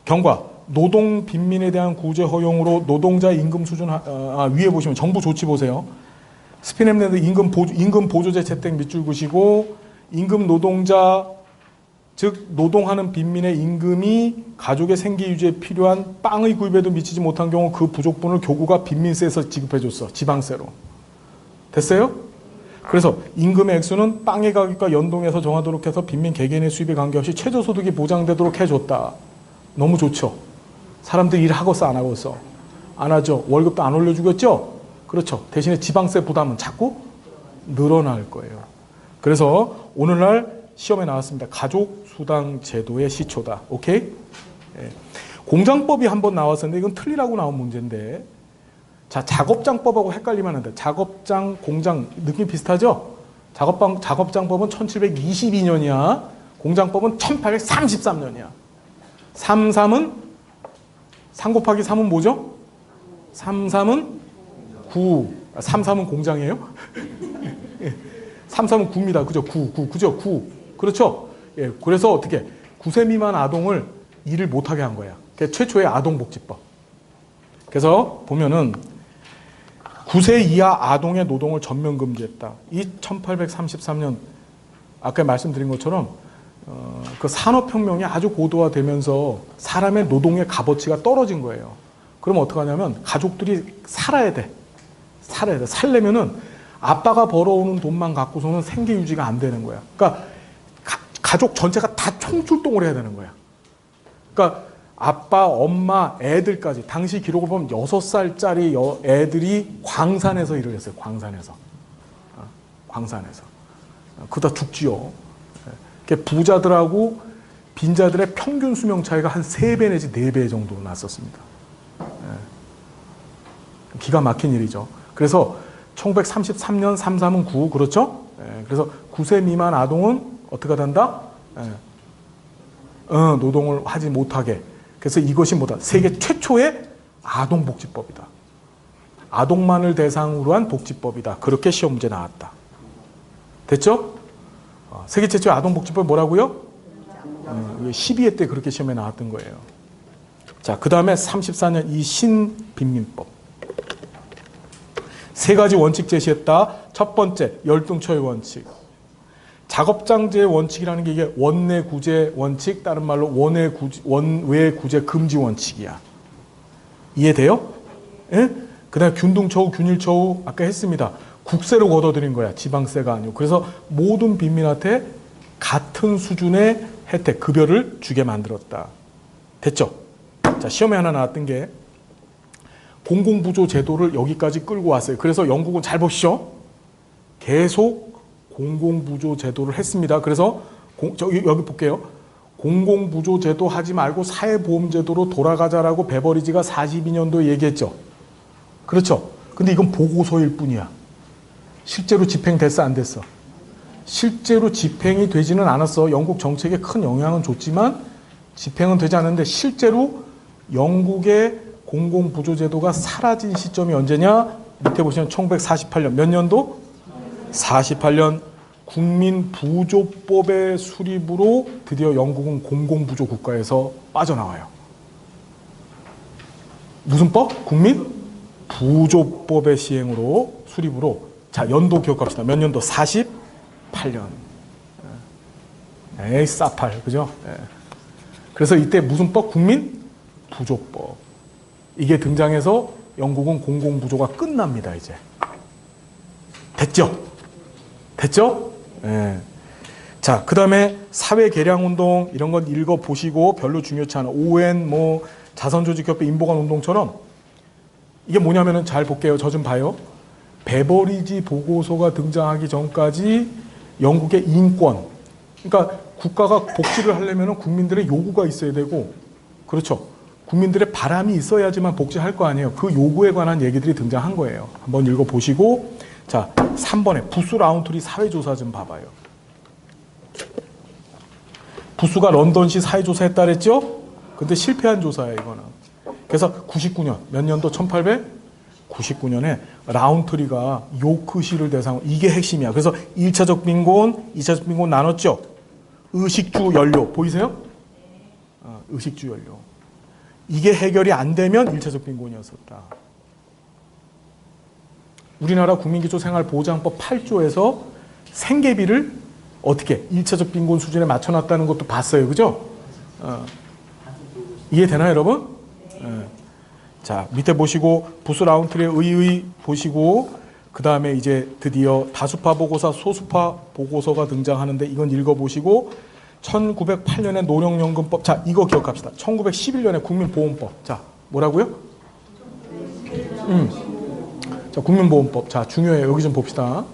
경과 노동 빈민에 대한 구제 허용으로 노동자 임금 수준 위에 보시면 정부 조치 보세요. 스피넴랜드 임금 보조제 채택 밑줄 그시고 임금 노동자 즉 노동하는 빈민의 임금이 가족의 생계 유지에 필요한 빵의 구입에도 미치지 못한 경우 그 부족분을 교구가 빈민세에서 지급해줬어. 지방세로. 됐어요? 그래서 임금의 액수는 빵의 가격과 연동해서 정하도록 해서 빈민 개개인의 수입에 관계없이 최저소득이 보장되도록 해줬다. 너무 좋죠? 사람들이 일하겠어 안 하겠어? 안 하죠. 월급도 안 올려주겠죠? 그렇죠. 대신에 지방세 부담은 자꾸 늘어날 거예요. 그래서 오늘날 시험에 나왔습니다. 가족수당 제도의 시초다. 오케이? 예. 공장법이 한번 나왔었는데 이건 틀리라고 나온 문제인데, 자, 작업장법하고 헷갈리면 안 돼. 작업장, 공장 느낌 비슷하죠? 작업장법은 1722년이야. 공장법은 1833년이야. 33은 3 곱하기 3은 뭐죠? 33은 9. 33은 공장이에요? 33은 9입니다. 그죠? 9. 그죠? 9. 그렇죠? 예. 그래서 어떻게 9세 미만 아동을 일을 못하게 한 거야. 그게 최초의 아동복지법. 그래서 보면은 9세 이하 아동의 노동을 전면 금지했다. 이 1833년 아까 말씀드린 것처럼 그 산업혁명이 아주 고도화되면서 사람의 노동의 값어치가 떨어진 거예요. 그럼 어떡하냐면 가족들이 살아야 돼. 살려면은 아빠가 벌어오는 돈만 갖고서는 생계 유지가 안 되는 거야. 그러니까 가족 전체가 다 총출동을 해야 되는 거야. 그러니까 아빠, 엄마, 애들까지 당시 기록을 보면 6살짜리 애들이 광산에서 일을 했어요. 광산에서. 그러다 죽지요. 부자들하고 빈자들의 평균 수명 차이가 한 3배 내지 4배 정도 났었습니다. 기가 막힌 일이죠. 그래서 1933년 33은 9, 그렇죠? 그래서 9세 미만 아동은 어떻게 된다? 노동을 하지 못하게. 그래서 이것이 뭐다? 세계 최초의 아동복지법이다. 아동만을 대상으로 한 복지법이다. 그렇게 시험 문제 나왔다. 됐죠? 세계 최초의 아동복지법 뭐라고요? 12회 때 그렇게 시험에 나왔던 거예요. 자, 그 다음에 34년 이 신빈민법. 3가지 원칙 제시했다. 첫 번째, 열등처의 원칙. 작업장제의 원칙이라는 게 이게 원내구제 원칙, 다른 말로 원외구제 금지 원칙이야. 이해돼요? 예? 그 다음에 균등처우, 균일처우 아까 했습니다. 국세로 걷어들인 거야. 지방세가 아니고. 그래서 모든 빈민한테 같은 수준의 혜택, 급여를 주게 만들었다. 됐죠? 자, 시험에 하나 나왔던 게 공공부조 제도를 여기까지 끌고 왔어요. 그래서 영국은 잘 보시죠. 계속 공공부조 제도를 했습니다. 그래서 여기 볼게요. 공공부조 제도 하지 말고 사회보험제도로 돌아가자라고 베버리지가 42년도에 얘기했죠. 그렇죠. 근데 이건 보고서일 뿐이야. 실제로 집행됐어, 안 됐어? 실제로 집행이 되지는 않았어. 영국 정책에 큰 영향은 줬지만 집행은 되지 않았는데 실제로 영국의 공공부조제도가 사라진 시점이 언제냐? 밑에 보시면 1948년. 몇 년도? 48년 국민부조법의 수립으로 드디어 영국은 공공부조 국가에서 빠져나와요. 무슨 법? 국민부조법의 시행으로 수립으로. 자, 연도 기억합시다. 몇 년도? 48년. 에이, 싸팔. 그죠? 그래서 이때 무슨 법? 국민부조법. 이게 등장해서 영국은 공공부조가 끝납니다, 이제. 됐죠? 됐죠? 예. 자, 그 다음에 사회개량운동, 이런 건 읽어보시고 별로 중요치 않아. ON, 자선조직협회, 인보관운동처럼 이게 뭐냐면은 잘 볼게요. 저 좀 봐요. 베버리지 보고서가 등장하기 전까지 영국의 인권. 그러니까 국가가 복지를 하려면 국민들의 요구가 있어야 되고, 그렇죠. 국민들의 바람이 있어야지만 복지할 거 아니에요. 그 요구에 관한 얘기들이 등장한 거예요. 한번 읽어보시고. 자, 3번에 부스 라운트리 사회조사 좀 봐봐요. 부스가 런던시 사회조사 했다 그랬죠? 근데 실패한 조사예요, 이거는. 그래서 99년, 몇 년도? 1899년에 라운트리가 요크시를 대상으로, 이게 핵심이야. 그래서 1차적 빈곤, 2차적 빈곤 나눴죠? 의식주 연료, 보이세요? 의식주 연료. 이게 해결이 안 되면 1차적 빈곤이었었다. 우리나라 국민기초생활보장법 8조에서 생계비를 어떻게 1차적 빈곤 수준에 맞춰놨다는 것도 봤어요. 그죠? 이해되나요, 여러분? 자, 밑에 보시고 부스 라운트리의 의의 보시고, 그 다음에 이제 드디어 다수파 보고서, 소수파 보고서가 등장하는데 이건 읽어보시고, 1908년에 노령연금법. 자, 이거 기억합시다. 1911년에 국민보험법. 자, 뭐라고요? 자, 국민보험법. 자, 중요해요. 여기 좀 봅시다.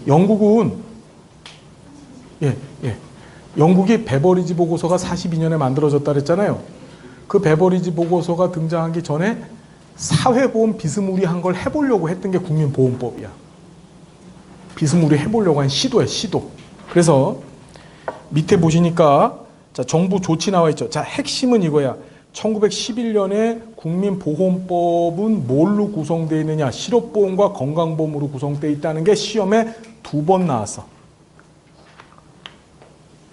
영국은 영국이 베버리지 보고서가 42년에 만들어졌다 그랬잖아요. 그 베버리지 보고서가 등장하기 전에 사회보험 비스무리한 걸 해보려고 했던 게 국민보험법이야. 비스무리 해보려고 한 시도야, 시도. 그래서 밑에 보시니까 자, 정부 조치 나와 있죠. 자, 핵심은 이거야. 1911년에 국민보험법은 뭘로 구성되어 있느냐? 실업보험과 건강보험으로 구성되어 있다는 게 시험에 2번 나왔어.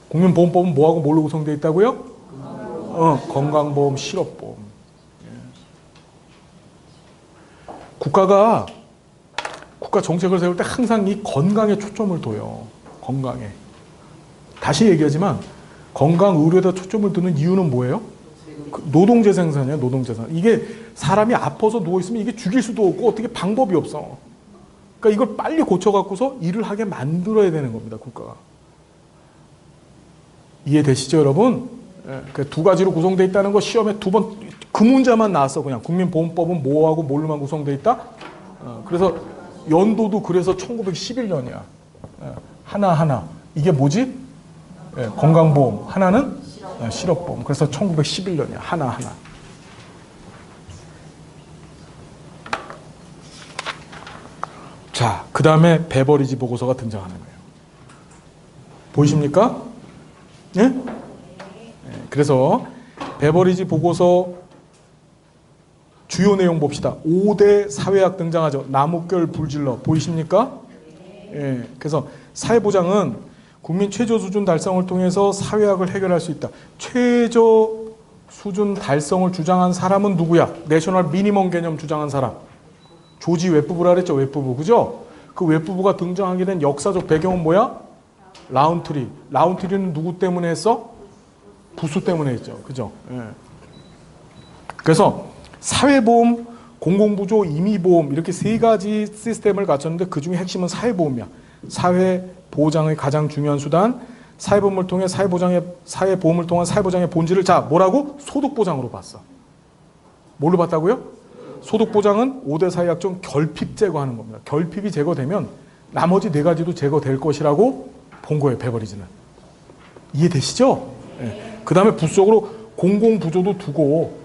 국민보험법은 뭐하고 뭘로 구성되어 있다고요? 건강보험, 실업보험. 국가 정책을 세울 때 항상 이 건강에 초점을 둬요. 건강에. 다시 얘기하지만 건강 의료에다 초점을 두는 이유는 뭐예요? 노동재생산이야, 노동재생. 이게 사람이 아파서 누워있으면 이게 죽일 수도 없고 어떻게 방법이 없어. 그러니까 이걸 빨리 고쳐갖고서 일을 하게 만들어야 되는 겁니다, 국가가. 이해되시죠, 여러분? 그 두 가지로 구성되어 있다는 거 시험에 2번 그 문제만 나왔어. 그냥 국민보험법은 뭐하고 뭘로만 구성되어 있다? 그래서 연도도 그래서 1911년이야. 하나하나. 이게 뭐지? 건강보험. 하나는 실업보험. 그래서 1911년이야. 하나하나. 자, 그 다음에 베버리지 보고서가 등장하는 거예요. 보이십니까? 예? 그래서 베버리지 보고서 주요 내용 봅시다. 5대 사회학 등장하죠. 나무결 불질러. 보이십니까? 예. 그래서 사회보장은 국민 최저 수준 달성을 통해서 사회학을 해결할 수 있다. 최저 수준 달성을 주장한 사람은 누구야? 내셔널 미니멈 개념 주장한 사람. 조지 웹부부라 그랬죠. 웹부부. 그죠? 그 웹부부가 등장하게 된 역사적 배경은 뭐야? 라운트리. 라운트리는 누구 때문에 했어? 부수 때문에 했죠. 그죠? 예. 그래서 사회보험, 공공부조, 임의보험 이렇게 세 가지 시스템을 갖췄는데 그중에 핵심은 사회보험이야. 사회보장의 가장 중요한 수단, 사회보험을 통해 사회보험을 통한 사회보장의 본질을 자 뭐라고? 소득보장으로 봤어. 뭘로 봤다고요? 소득보장은 5대 사회약종 결핍 제거하는 겁니다. 결핍이 제거되면 나머지 네 가지도 제거될 것이라고 본 거예요. 베버리지는. 이해되시죠? 네. 그 다음에 부속으로 공공부조도 두고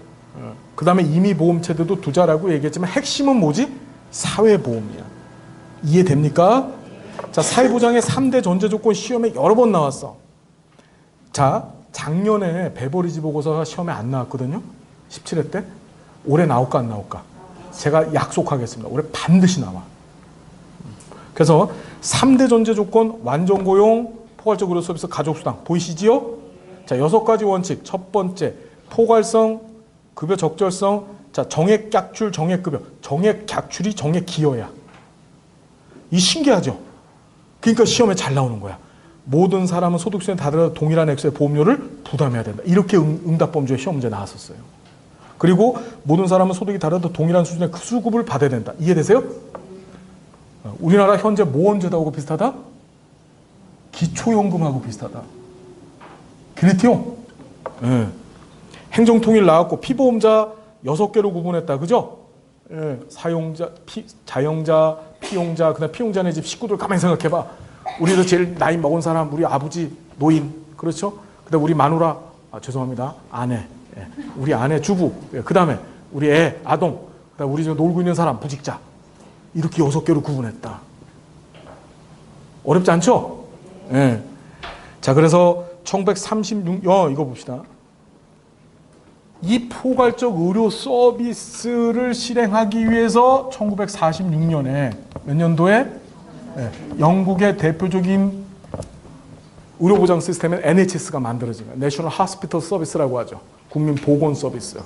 그 다음에 임의보험체제도 두자라고 얘기했지만 핵심은 뭐지? 사회보험이야. 이해됩니까? 자, 사회보장의 3대 전제조건 시험에 여러 번 나왔어. 자, 작년에 베버리지 보고서가 시험에 안 나왔거든요. 17회 때. 올해 나올까 안 나올까? 제가 약속하겠습니다. 올해 반드시 나와. 그래서 3대 전제조건, 완전고용, 포괄적 의료 서비스, 가족수당. 보이시지요? 자, 6가지 원칙. 첫 번째, 포괄성, 급여 적절성. 자, 정액 객출, 정액급여. 정액 객출이 정액 기여야. 이 신기하죠? 그러니까 시험에 잘 나오는 거야. 모든 사람은 소득 수준에 다르다 동일한 액수의 보험료를 부담해야 된다. 이렇게 응답범주에 시험 문제 나왔었어요. 그리고 모든 사람은 소득이 다르다 동일한 수준의 수급을 받아야 된다. 이해되세요? 우리나라 현재 모원제도하고 비슷하다? 기초연금하고 비슷하다. 그렇죠? 네. 행정통일 나왔고 피보험자 6개로 구분했다. 그죠? 예, 사용자, 자영자, 피용자, 그다음 피용자네 집 식구들 가만히 생각해봐. 우리도 제일 나이 먹은 사람, 우리 아버지, 노인, 그렇죠? 그다음 우리 마누라, 죄송합니다, 아내, 예, 우리 아내 주부, 예, 그다음에 우리 애, 아동, 그다음 우리 저 놀고 있는 사람, 부직자. 이렇게 6개로 구분했다. 어렵지 않죠? 예. 자, 그래서 1936년 이거 봅시다. 이 포괄적 의료 서비스를 실행하기 위해서 1946년에 몇 년도에 영국의 대표적인 의료보장 시스템인 NHS가 만들어진 거예요. 내셔널 하스피털 서비스라고 하죠. 국민보건 서비스.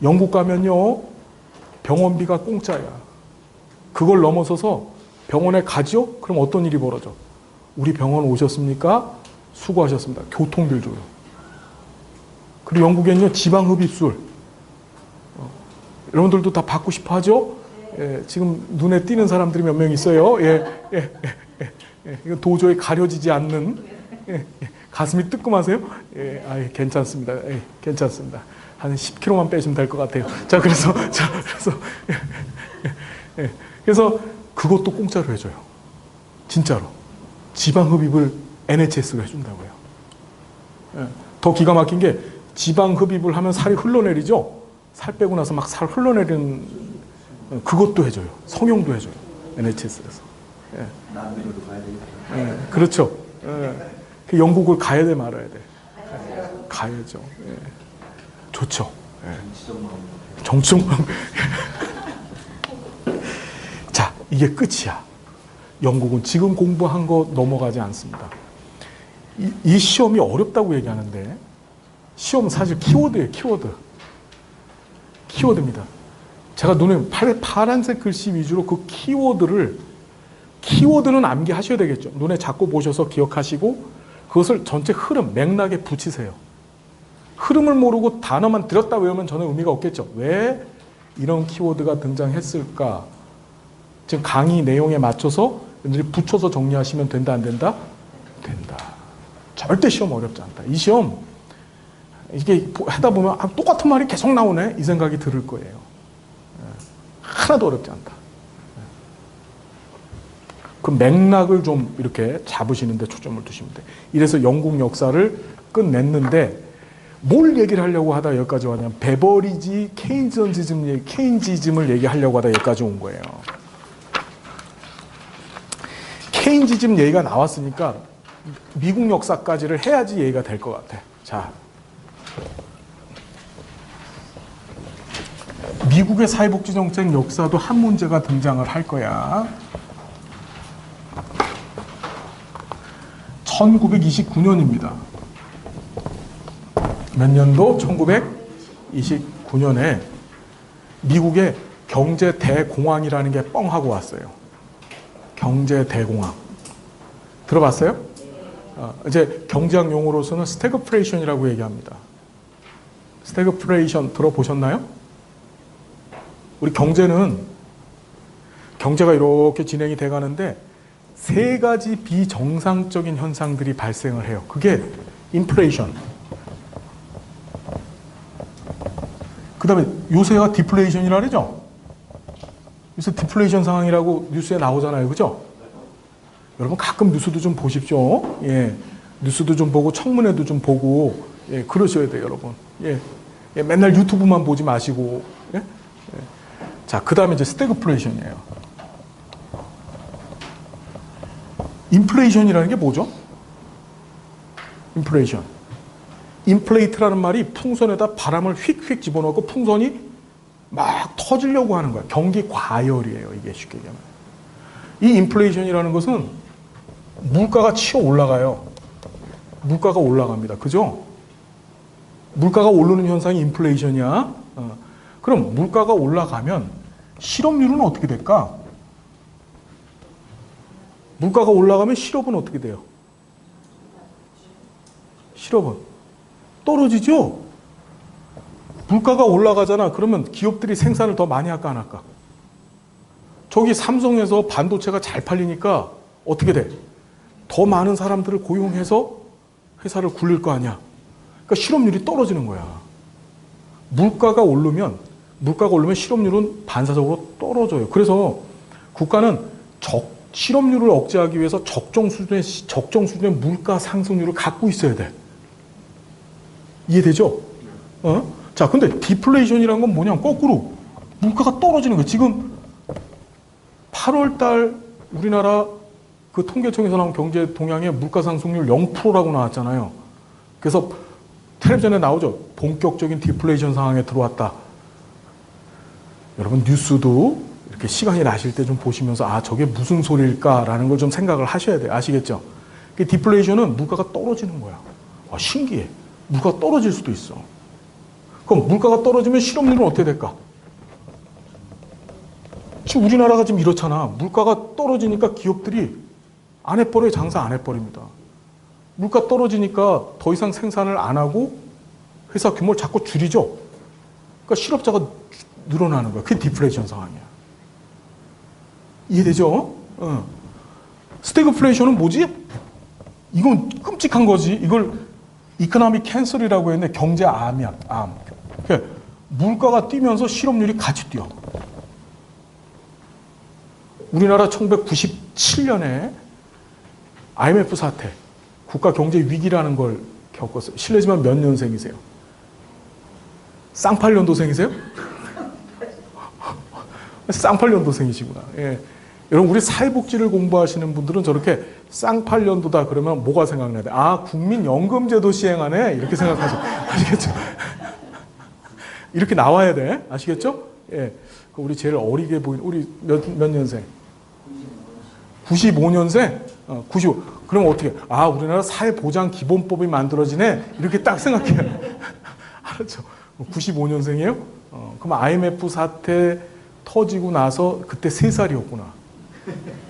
영국 가면요, 병원비가 공짜야. 그걸 넘어서서 병원에 가죠? 그럼 어떤 일이 벌어져? 우리 병원 오셨습니까? 수고하셨습니다. 교통비를 줘요. 그리고 영국에는요, 지방흡입술. 여러분들도 다 받고 싶어 하죠? 예, 지금 눈에 띄는 사람들이 몇 명 있어요. 이거 도저히 가려지지 않는, 가슴이 뜨끔하세요? 괜찮습니다. 괜찮습니다. 한 10kg만 빼시면 될 것 같아요. 자, 그래서 그것도 공짜로 해줘요. 진짜로. 지방흡입을 NHS가 해준다고요. 더 기가 막힌 게 지방흡입을 하면 살이 흘러내리죠. 살 빼고 나서 막 살 흘러내리는 그것도 해줘요. 성형도 해줘요. NHS에서. 남미로도 가야 되겠다. 그렇죠. 그 영국을 가야 돼 말아야 돼. 가야죠. 좋죠. 정치적만. 자, 이게 끝이야. 영국은 지금 공부한 거 넘어가지 않습니다. 이 시험이 어렵다고 얘기하는데 시험은 사실 키워드예요. 키워드입니다. 제가 눈에 파란색 글씨 위주로 그 키워드는 암기하셔야 되겠죠. 눈에 자꾸 보셔서 기억하시고 그것을 전체 흐름, 맥락에 붙이세요. 흐름을 모르고 단어만 들었다 외우면 전혀 의미가 없겠죠. 왜 이런 키워드가 등장했을까? 지금 강의 내용에 맞춰서 여러분들이 붙여서 정리하시면 된다, 안 된다? 된다. 절대 시험 어렵지 않다. 이 시험 이게 하다 보면 똑같은 말이 계속 나오네 이 생각이 들을 거예요. 하나도 어렵지 않다. 그 맥락을 좀 이렇게 잡으시는 데 초점을 두시면 돼. 이래서 영국 역사를 끝냈는데 뭘 얘기를 하려고 하다 여기까지 왔냐면 베버리지 케인지즘을 얘기하려고 하다 여기까지 온 거예요. 케인지즘 얘기가 나왔으니까 미국 역사까지를 해야지 얘기가 될 것 같아. 자, 미국의 사회복지정책 역사도 한 문제가 등장을 할 거야. 1929년입니다. 몇 년도? 1929년에 미국에 경제 대공황이라는 게 뻥 하고 왔어요. 경제 대공황. 들어봤어요? 이제 경제학 용어로서는 스태그플레이션이라고 얘기합니다. 스태그플레이션 들어보셨나요? 우리 경제가 이렇게 진행이 돼 가는데 세 가지 비정상적인 현상들이 발생을 해요. 그게 인플레이션. 그 다음에 요새가 디플레이션이라 그러죠? 요새 디플레이션 상황이라고 뉴스에 나오잖아요. 그죠? 여러분 가끔 뉴스도 좀 보십시오. 예. 뉴스도 좀 보고 청문회도 좀 보고 예, 그러셔야 돼요, 여러분. 예. 예, 맨날 유튜브만 보지 마시고. 예? 예. 자, 그 다음에 이제 스태그플레이션이에요. 인플레이션이라는 게 뭐죠? 인플레이션. 인플레이트라는 말이 풍선에다 바람을 휙휙 집어넣고 풍선이 막 터지려고 하는 거야. 경기 과열이에요. 이게 쉽게 얘기하면. 이 인플레이션이라는 것은 물가가 치어 올라가요. 물가가 올라갑니다. 그죠? 물가가 오르는 현상이 인플레이션이야. 그럼 물가가 올라가면 실업률은 어떻게 될까? 물가가 올라가면 실업은 어떻게 돼요? 실업은 떨어지죠? 물가가 올라가잖아. 그러면 기업들이 생산을 더 많이 할까 안 할까? 저기 삼성에서 반도체가 잘 팔리니까 어떻게 돼? 더 많은 사람들을 고용해서 회사를 굴릴 거 아니야. 그러니까 실업률이 떨어지는 거야. 물가가 오르면 실업률은 반사적으로 떨어져요. 그래서 국가는 실업률을 억제하기 위해서 적정 수준의 물가 상승률을 갖고 있어야 돼. 이해되죠? 자, 근데 디플레이션이란 건 뭐냐? 거꾸로 물가가 떨어지는 거예요. 지금 8월 달 우리나라 그 통계청에서 나온 경제 동향의 물가 상승률 0%라고 나왔잖아요. 그래서 텔레비전에 나오죠. 본격적인 디플레이션 상황에 들어왔다. 여러분 뉴스도 이렇게 시간이 나실 때 좀 보시면서 아 저게 무슨 소리일까라는 걸 좀 생각을 하셔야 돼요. 아시겠죠? 디플레이션은 물가가 떨어지는 거야. 와, 신기해. 물가가 떨어질 수도 있어. 그럼 물가가 떨어지면 실업률은 어떻게 될까? 지금 우리나라가 지금 이렇잖아. 물가가 떨어지니까 기업들이 안 해버려요. 장사 안 해버립니다. 물가 떨어지니까 더 이상 생산을 안 하고 회사 규모를 자꾸 줄이죠. 그러니까 실업자가 늘어나는 거야. 그게 디플레이션 상황이야. 이해되죠? 스태그플레이션은 뭐지? 이건 끔찍한 거지. 이걸 이코노믹 캔슬이라고 했는데 경제암이야. 암. 그러니까 물가가 뛰면서 실업률이 같이 뛰어. 우리나라 1997년에 IMF 사태, 국가 경제 위기라는 걸 겪었어요. 실례지만 몇 년생이세요? 쌍팔년도생이세요? 쌍팔년도생이시구나. 예. 여러분 우리 사회복지를 공부하시는 분들은 저렇게 쌍팔년도다 그러면 뭐가 생각나야 돼? 아, 국민연금제도 시행하네? 이렇게 생각하죠. 아시겠죠? 이렇게 나와야 돼. 아시겠죠? 예. 우리 제일 어리게 보이는, 우리 몇 년생? 95년생? 95. 그럼 어떻게? 아, 우리나라 사회보장기본법이 만들어지네? 이렇게 딱 생각해요. 알았죠? 95년생이에요? 그럼 IMF 사태 터지고 나서 그때 3살이었구나.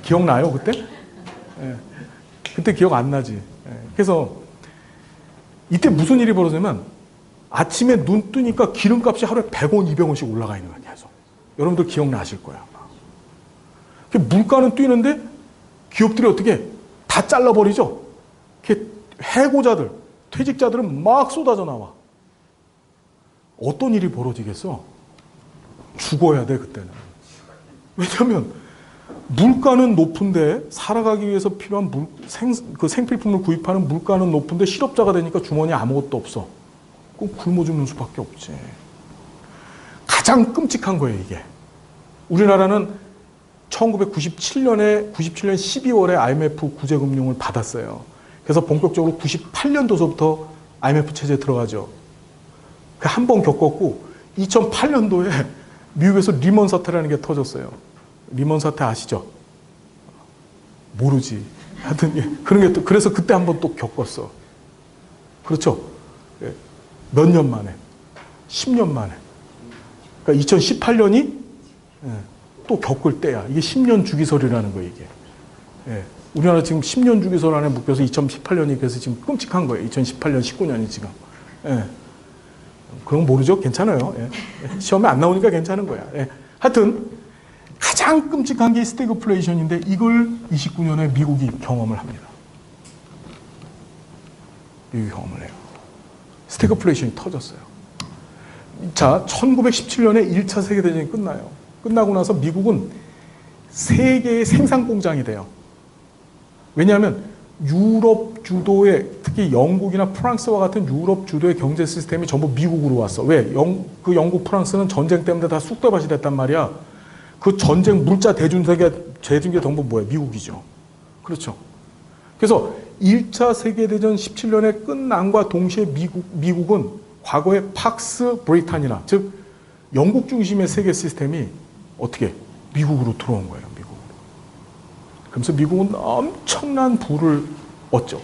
기억나요, 그때? 예. 그때 기억 안 나지. 예. 그래서 이때 무슨 일이 벌어지냐면 아침에 눈 뜨니까 기름값이 하루에 100원, 200원씩 올라가 있는 거야, 계속. 여러분들 기억나실 거야. 물가는 뛰는데 기업들이 어떻게 다 잘라버리죠? 해고자들, 퇴직자들은 막 쏟아져 나와. 어떤 일이 벌어지겠어? 죽어야 돼, 그때는. 왜냐하면 물가는 높은데 살아가기 위해서 필요한 생필품을 구입하는 물가는 높은데 실업자가 되니까 주머니에 아무것도 없어. 그럼 굶어 죽는 수밖에 없지. 가장 끔찍한 거예요, 이게. 우리나라는 1997년 12월에 IMF 구제금융을 받았어요. 그래서 본격적으로 98년도서부터 IMF 체제에 들어가죠. 한 번 겪었고 2008년도에 미국에서 리먼 사태라는 게 터졌어요. 리먼 사태 아시죠? 모르지. 하여튼 그런 게 또 그래서 그때 한 번 또 겪었어. 그렇죠? 몇 년 만에? 10년 만에. 그러니까 2018년이 예. 또 겪을 때야. 이게 10년 주기설이라는 거예요, 이게. 예. 우리나라 지금 10년 주기설 안에 묶여서 2018년이 그래서 지금 끔찍한 거예요. 2018년, 19년이 지금. 예. 그런 거 모르죠? 괜찮아요. 예. 시험에 안 나오니까 괜찮은 거야. 예. 하여튼 가장 끔찍한 게 스태그플레이션인데 이걸 29년에 미국이 경험을 합니다. 미국이 경험을 해요. 스태그플레이션이 터졌어요. 자, 1917년에 1차 세계대전이 끝나요. 끝나고 나서 미국은 세계의 생산 공장이 돼요. 왜냐하면 유럽 주도의, 특히 영국이나 프랑스와 같은 유럽 주도의 경제 시스템이 전부 미국으로 왔어. 왜? 그 영국, 프랑스는 전쟁 때문에 다 쑥대밭이 됐단 말이야. 그 전쟁 물자 대중세계 전부 뭐예요? 미국이죠. 그렇죠. 그래서 1차 세계대전 17년에 끝남과 동시에 미국은 과거의 팍스 브리타니아, 즉 영국 중심의 세계 시스템이 어떻게 미국으로 들어온 거예요. 미국으로. 그래서 미국은 엄청난 부를 얻죠.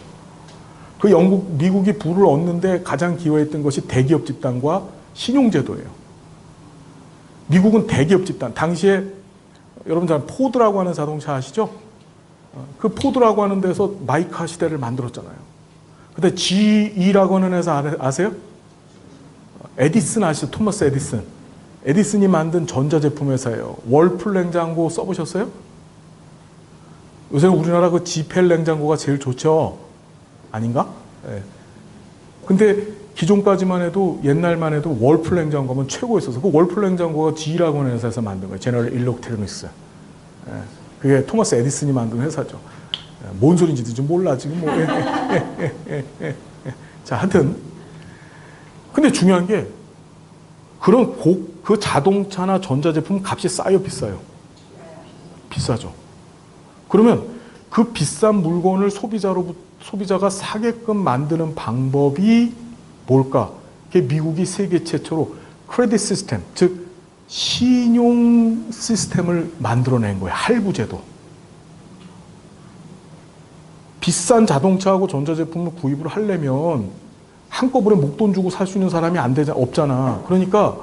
그 미국이 부를 얻는데 가장 기여했던 것이 대기업 집단과 신용제도예요. 미국은 대기업 집단, 당시에 여러분 잘 포드라고 하는 자동차 아시죠? 그 포드라고 하는 데서 마이카 시대를 만들었잖아요. 근데 GE라고 하는 회사 아세요? 에디슨 아시죠? 토마스 에디슨. 에디슨이 만든 전자제품 회사예요. 월풀 냉장고 써보셨어요? 요새 우리나라 그 지펠 냉장고가 제일 좋죠? 아닌가? 네. 근데 기존까지만 해도 옛날만 해도 월풀 냉장고면 최고였어서 그 월풀 냉장고가 GE라고 하는 회사에서 만든 거예요. 제너럴 일렉트로닉스. 네. 그게 토마스 에디슨이 만든 회사죠. 뭔 소린지도 좀 몰라 지금 뭐. 자, 하여튼 근데 중요한 게 그런 그 자동차나 전자제품 값이 싸요, 비싸요? 비싸죠. 그러면 그 비싼 물건을 소비자가 사게끔 만드는 방법이 뭘까? 그게 미국이 세계 최초로 크레딧 시스템, 즉 신용 시스템을 만들어낸 거예요. 할부제도. 비싼 자동차하고 전자제품을 구입을 하려면 한꺼번에 목돈 주고 살 수 있는 사람이 없잖아. 그러니까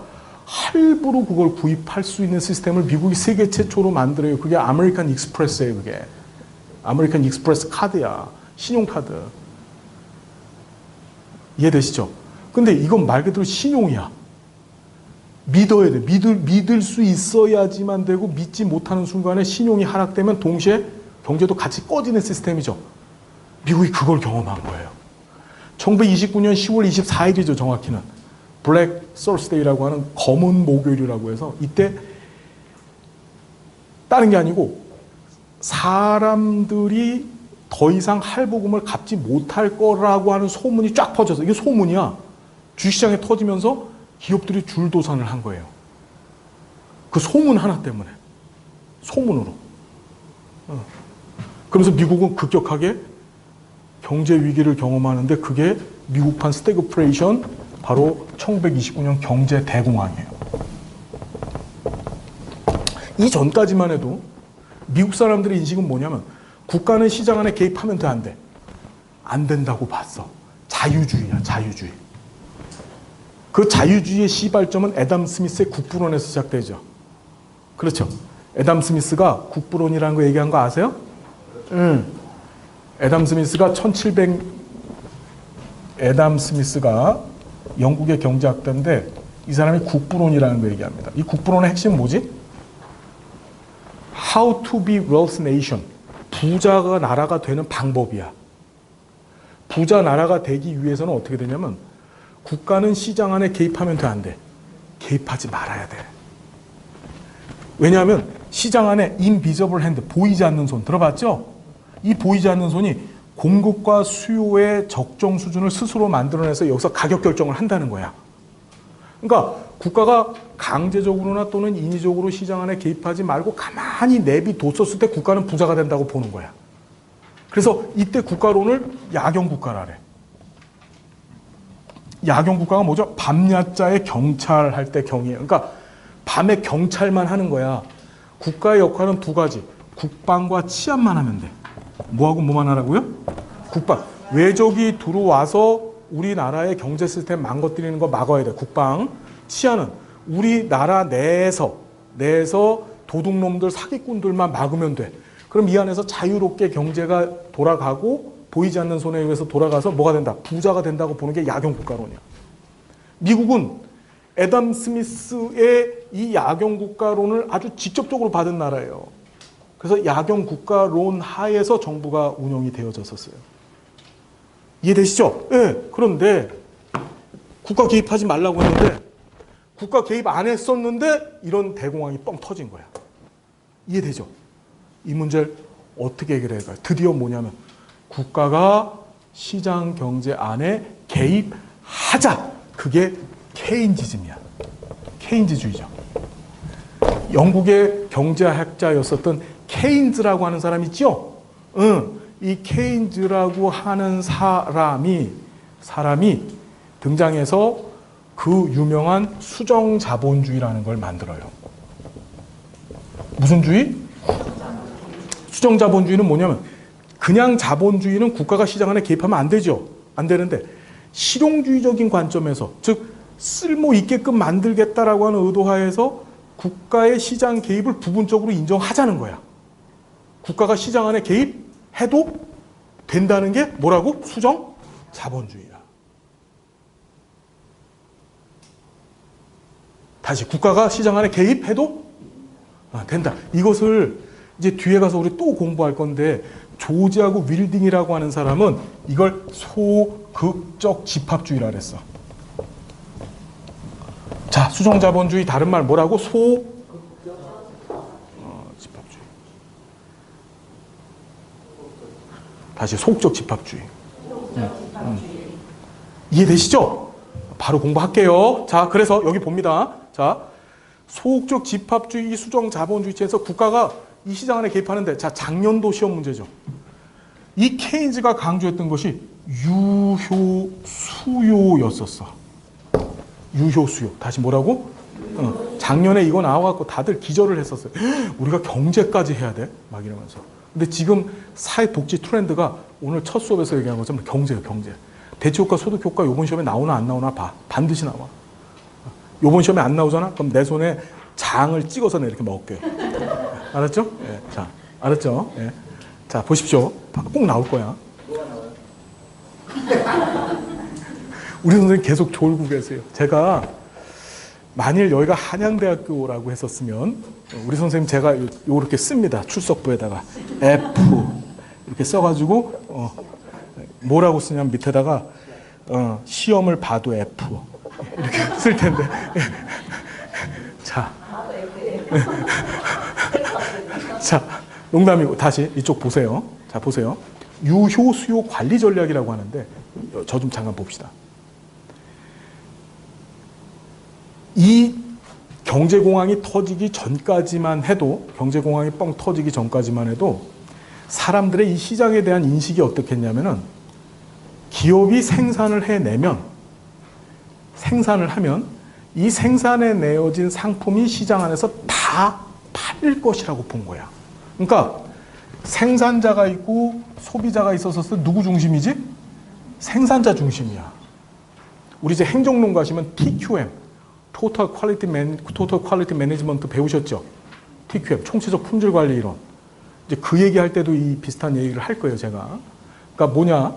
할부로 그걸 구입할 수 있는 시스템을 미국이 세계 최초로 만들어요. 그게 아메리칸 익스프레스예요. 그게 아메리칸 익스프레스 카드야. 신용카드. 이해되시죠? 근데 이건 말 그대로 신용이야. 믿어야 돼. 믿을 수 있어야지만 되고 믿지 못하는 순간에 신용이 하락되면 동시에 경제도 같이 꺼지는 시스템이죠. 미국이 그걸 경험한 거예요. 1929년 10월 24일이죠, 정확히는. 블랙 서스데이라고 하는 검은 목요일이라고 해서 이때 다른 게 아니고 사람들이 더 이상 할부금을 갚지 못할 거라고 하는 소문이 쫙 퍼져서 이게 소문이야. 주식시장에 터지면서 기업들이 줄도산을 한 거예요. 그 소문 하나 때문에. 소문으로. 그러면서 미국은 급격하게 경제 위기를 경험하는데 그게 미국판 스태그플레이션, 바로 1929년 경제 대공황이에요. 이 전까지만 해도 미국 사람들의 인식은 뭐냐면 국가는 시장 안에 개입하면 돼, 안 돼? 안 된다고 봤어. 자유주의야, 자유주의. 그 자유주의의 시발점은 애담 스미스의 국부론에서 시작되죠. 그렇죠. 애담 스미스가 국부론이라는 거 얘기한 거 아세요? 애담 스미스가 애담 스미스가 영국의 경제학자인데 이 사람이 국부론이라는 거 얘기합니다. 이 국부론의 핵심은 뭐지? How to be wealth nation. 부자가 나라가 되는 방법이야. 부자 나라가 되기 위해서는 어떻게 되냐면 국가는 시장 안에 개입하면 돼, 안 돼? 개입하지 말아야 돼. 왜냐하면 시장 안에 invisible hand, 보이지 않는 손 들어봤죠? 이 보이지 않는 손이 공급과 수요의 적정 수준을 스스로 만들어내서 여기서 가격 결정을 한다는 거야. 그러니까 국가가 강제적으로나 또는 인위적으로 시장 안에 개입하지 말고 가만히 내비뒀었을 때 국가는 부자가 된다고 보는 거야. 그래서 이때 국가론을 야경국가라래. 야경국가가 뭐죠? 밤야자의 경찰 할 때 경이에요. 그러니까 밤에 경찰만 하는 거야. 국가의 역할은 두 가지. 국방과 치안만 하면 돼. 뭐하고 뭐만 하라고요? 국방. 외적이 들어와서 우리나라의 경제 시스템 망가뜨리는 거 막아야 돼. 국방. 치안은 우리나라 내에서 내서 도둑놈들, 사기꾼들만 막으면 돼. 그럼 이 안에서 자유롭게 경제가 돌아가고 보이지 않는 손에 의해서 돌아가서 뭐가 된다? 부자가 된다고 보는 게 야경 국가론이야. 미국은 애덤 스미스의 이 야경 국가론을 아주 직접적으로 받은 나라예요. 그래서 야경 국가론 하에서 정부가 운영이 되어졌었어요. 이해되시죠? 예. 네. 그런데 국가 개입하지 말라고 했는데 국가 개입 안 했었는데 이런 대공황이 뻥 터진 거야. 이해되죠? 이 문제를 어떻게 해결할까요? 드디어 뭐냐면 국가가 시장 경제 안에 개입하자. 그게 케인지즘이야. 케인즈주의죠. 영국의 경제학자였었던 케인즈라고 하는 사람 있죠? 이 케인즈라고 하는 사람이 등장해서 그 유명한 수정자본주의라는 걸 만들어요. 무슨 주의? 수정자본주의는 뭐냐면 그냥 자본주의는 국가가 시장 안에 개입하면 안 되죠. 안 되는데 실용주의적인 관점에서 즉 쓸모 있게끔 만들겠다라고 하는 의도하에서 국가의 시장 개입을 부분적으로 인정하자는 거야. 국가가 시장 안에 개입해도 된다는 게 뭐라고? 수정자본주의야. 다시 국가가 시장 안에 개입해도 된다. 이것을 이제 뒤에 가서 우리 또 공부할 건데 조지하고 윌딩이라고 하는 사람은 이걸 소극적 집합주의라 그랬어. 자, 수정자본주의 다른 말 뭐라고? 집합주의. 다시 소극적 집합주의. 이해되시죠? 바로 공부할게요. 자, 그래서 여기 봅니다. 자, 소극적 집합주의, 수정자본주의체에서 국가가 이 시장 안에 개입하는데, 자, 작년도 시험 문제죠. 이 케인즈가 강조했던 것이 유효수요였었어. 유효수요. 다시 뭐라고? 작년에 이거 나와갖고 다들 기절을 했었어요. 우리가 경제까지 해야 돼? 막 이러면서. 근데 지금 사회복지 트렌드가 오늘 첫 수업에서 얘기한 것처럼 경제예요, 경제. 대체효과, 소득효과 요번 시험에 나오나 안 나오나 봐. 반드시 나와. 요번 시험에 안 나오잖아? 그럼 내 손에 장을 찍어서 내가 이렇게 먹을게요. 알았죠? 예. 자, 알았죠? 예. 자, 보십시오. 꼭 나올 거야. 우리 선생님 계속 졸고 계세요. 제가 만일 여기가 한양대학교라고 했었으면 우리 선생님 제가 요렇게 씁니다. 출석부에다가 F 이렇게 써가지고 뭐라고 쓰냐면 밑에다가 시험을 봐도 F 이렇게 쓸 텐데. 자, 자, 농담이고 다시 이쪽 보세요. 자, 보세요. 유효수요 관리 전략이라고 하는데 저 좀 잠깐 봅시다. 이 경제공황이 터지기 전까지만 해도, 경제공황이 뻥 터지기 전까지만 해도 사람들의 이 시장에 대한 인식이 어떻겠냐면은 기업이 생산을 해내면, 생산을 하면 이 생산에 내어진 상품이 시장 안에서 다 팔릴 것이라고 본 거야. 그러니까 생산자가 있고 소비자가 있어서 누구 중심이지? 생산자 중심이야. 우리 이제 행정론 가시면 TQM, Total Quality Management 배우셨죠? TQM, 총체적 품질 관리 이론. 이제 그 얘기할 때도 이 비슷한 얘기를 할 거예요, 제가. 그러니까 뭐냐?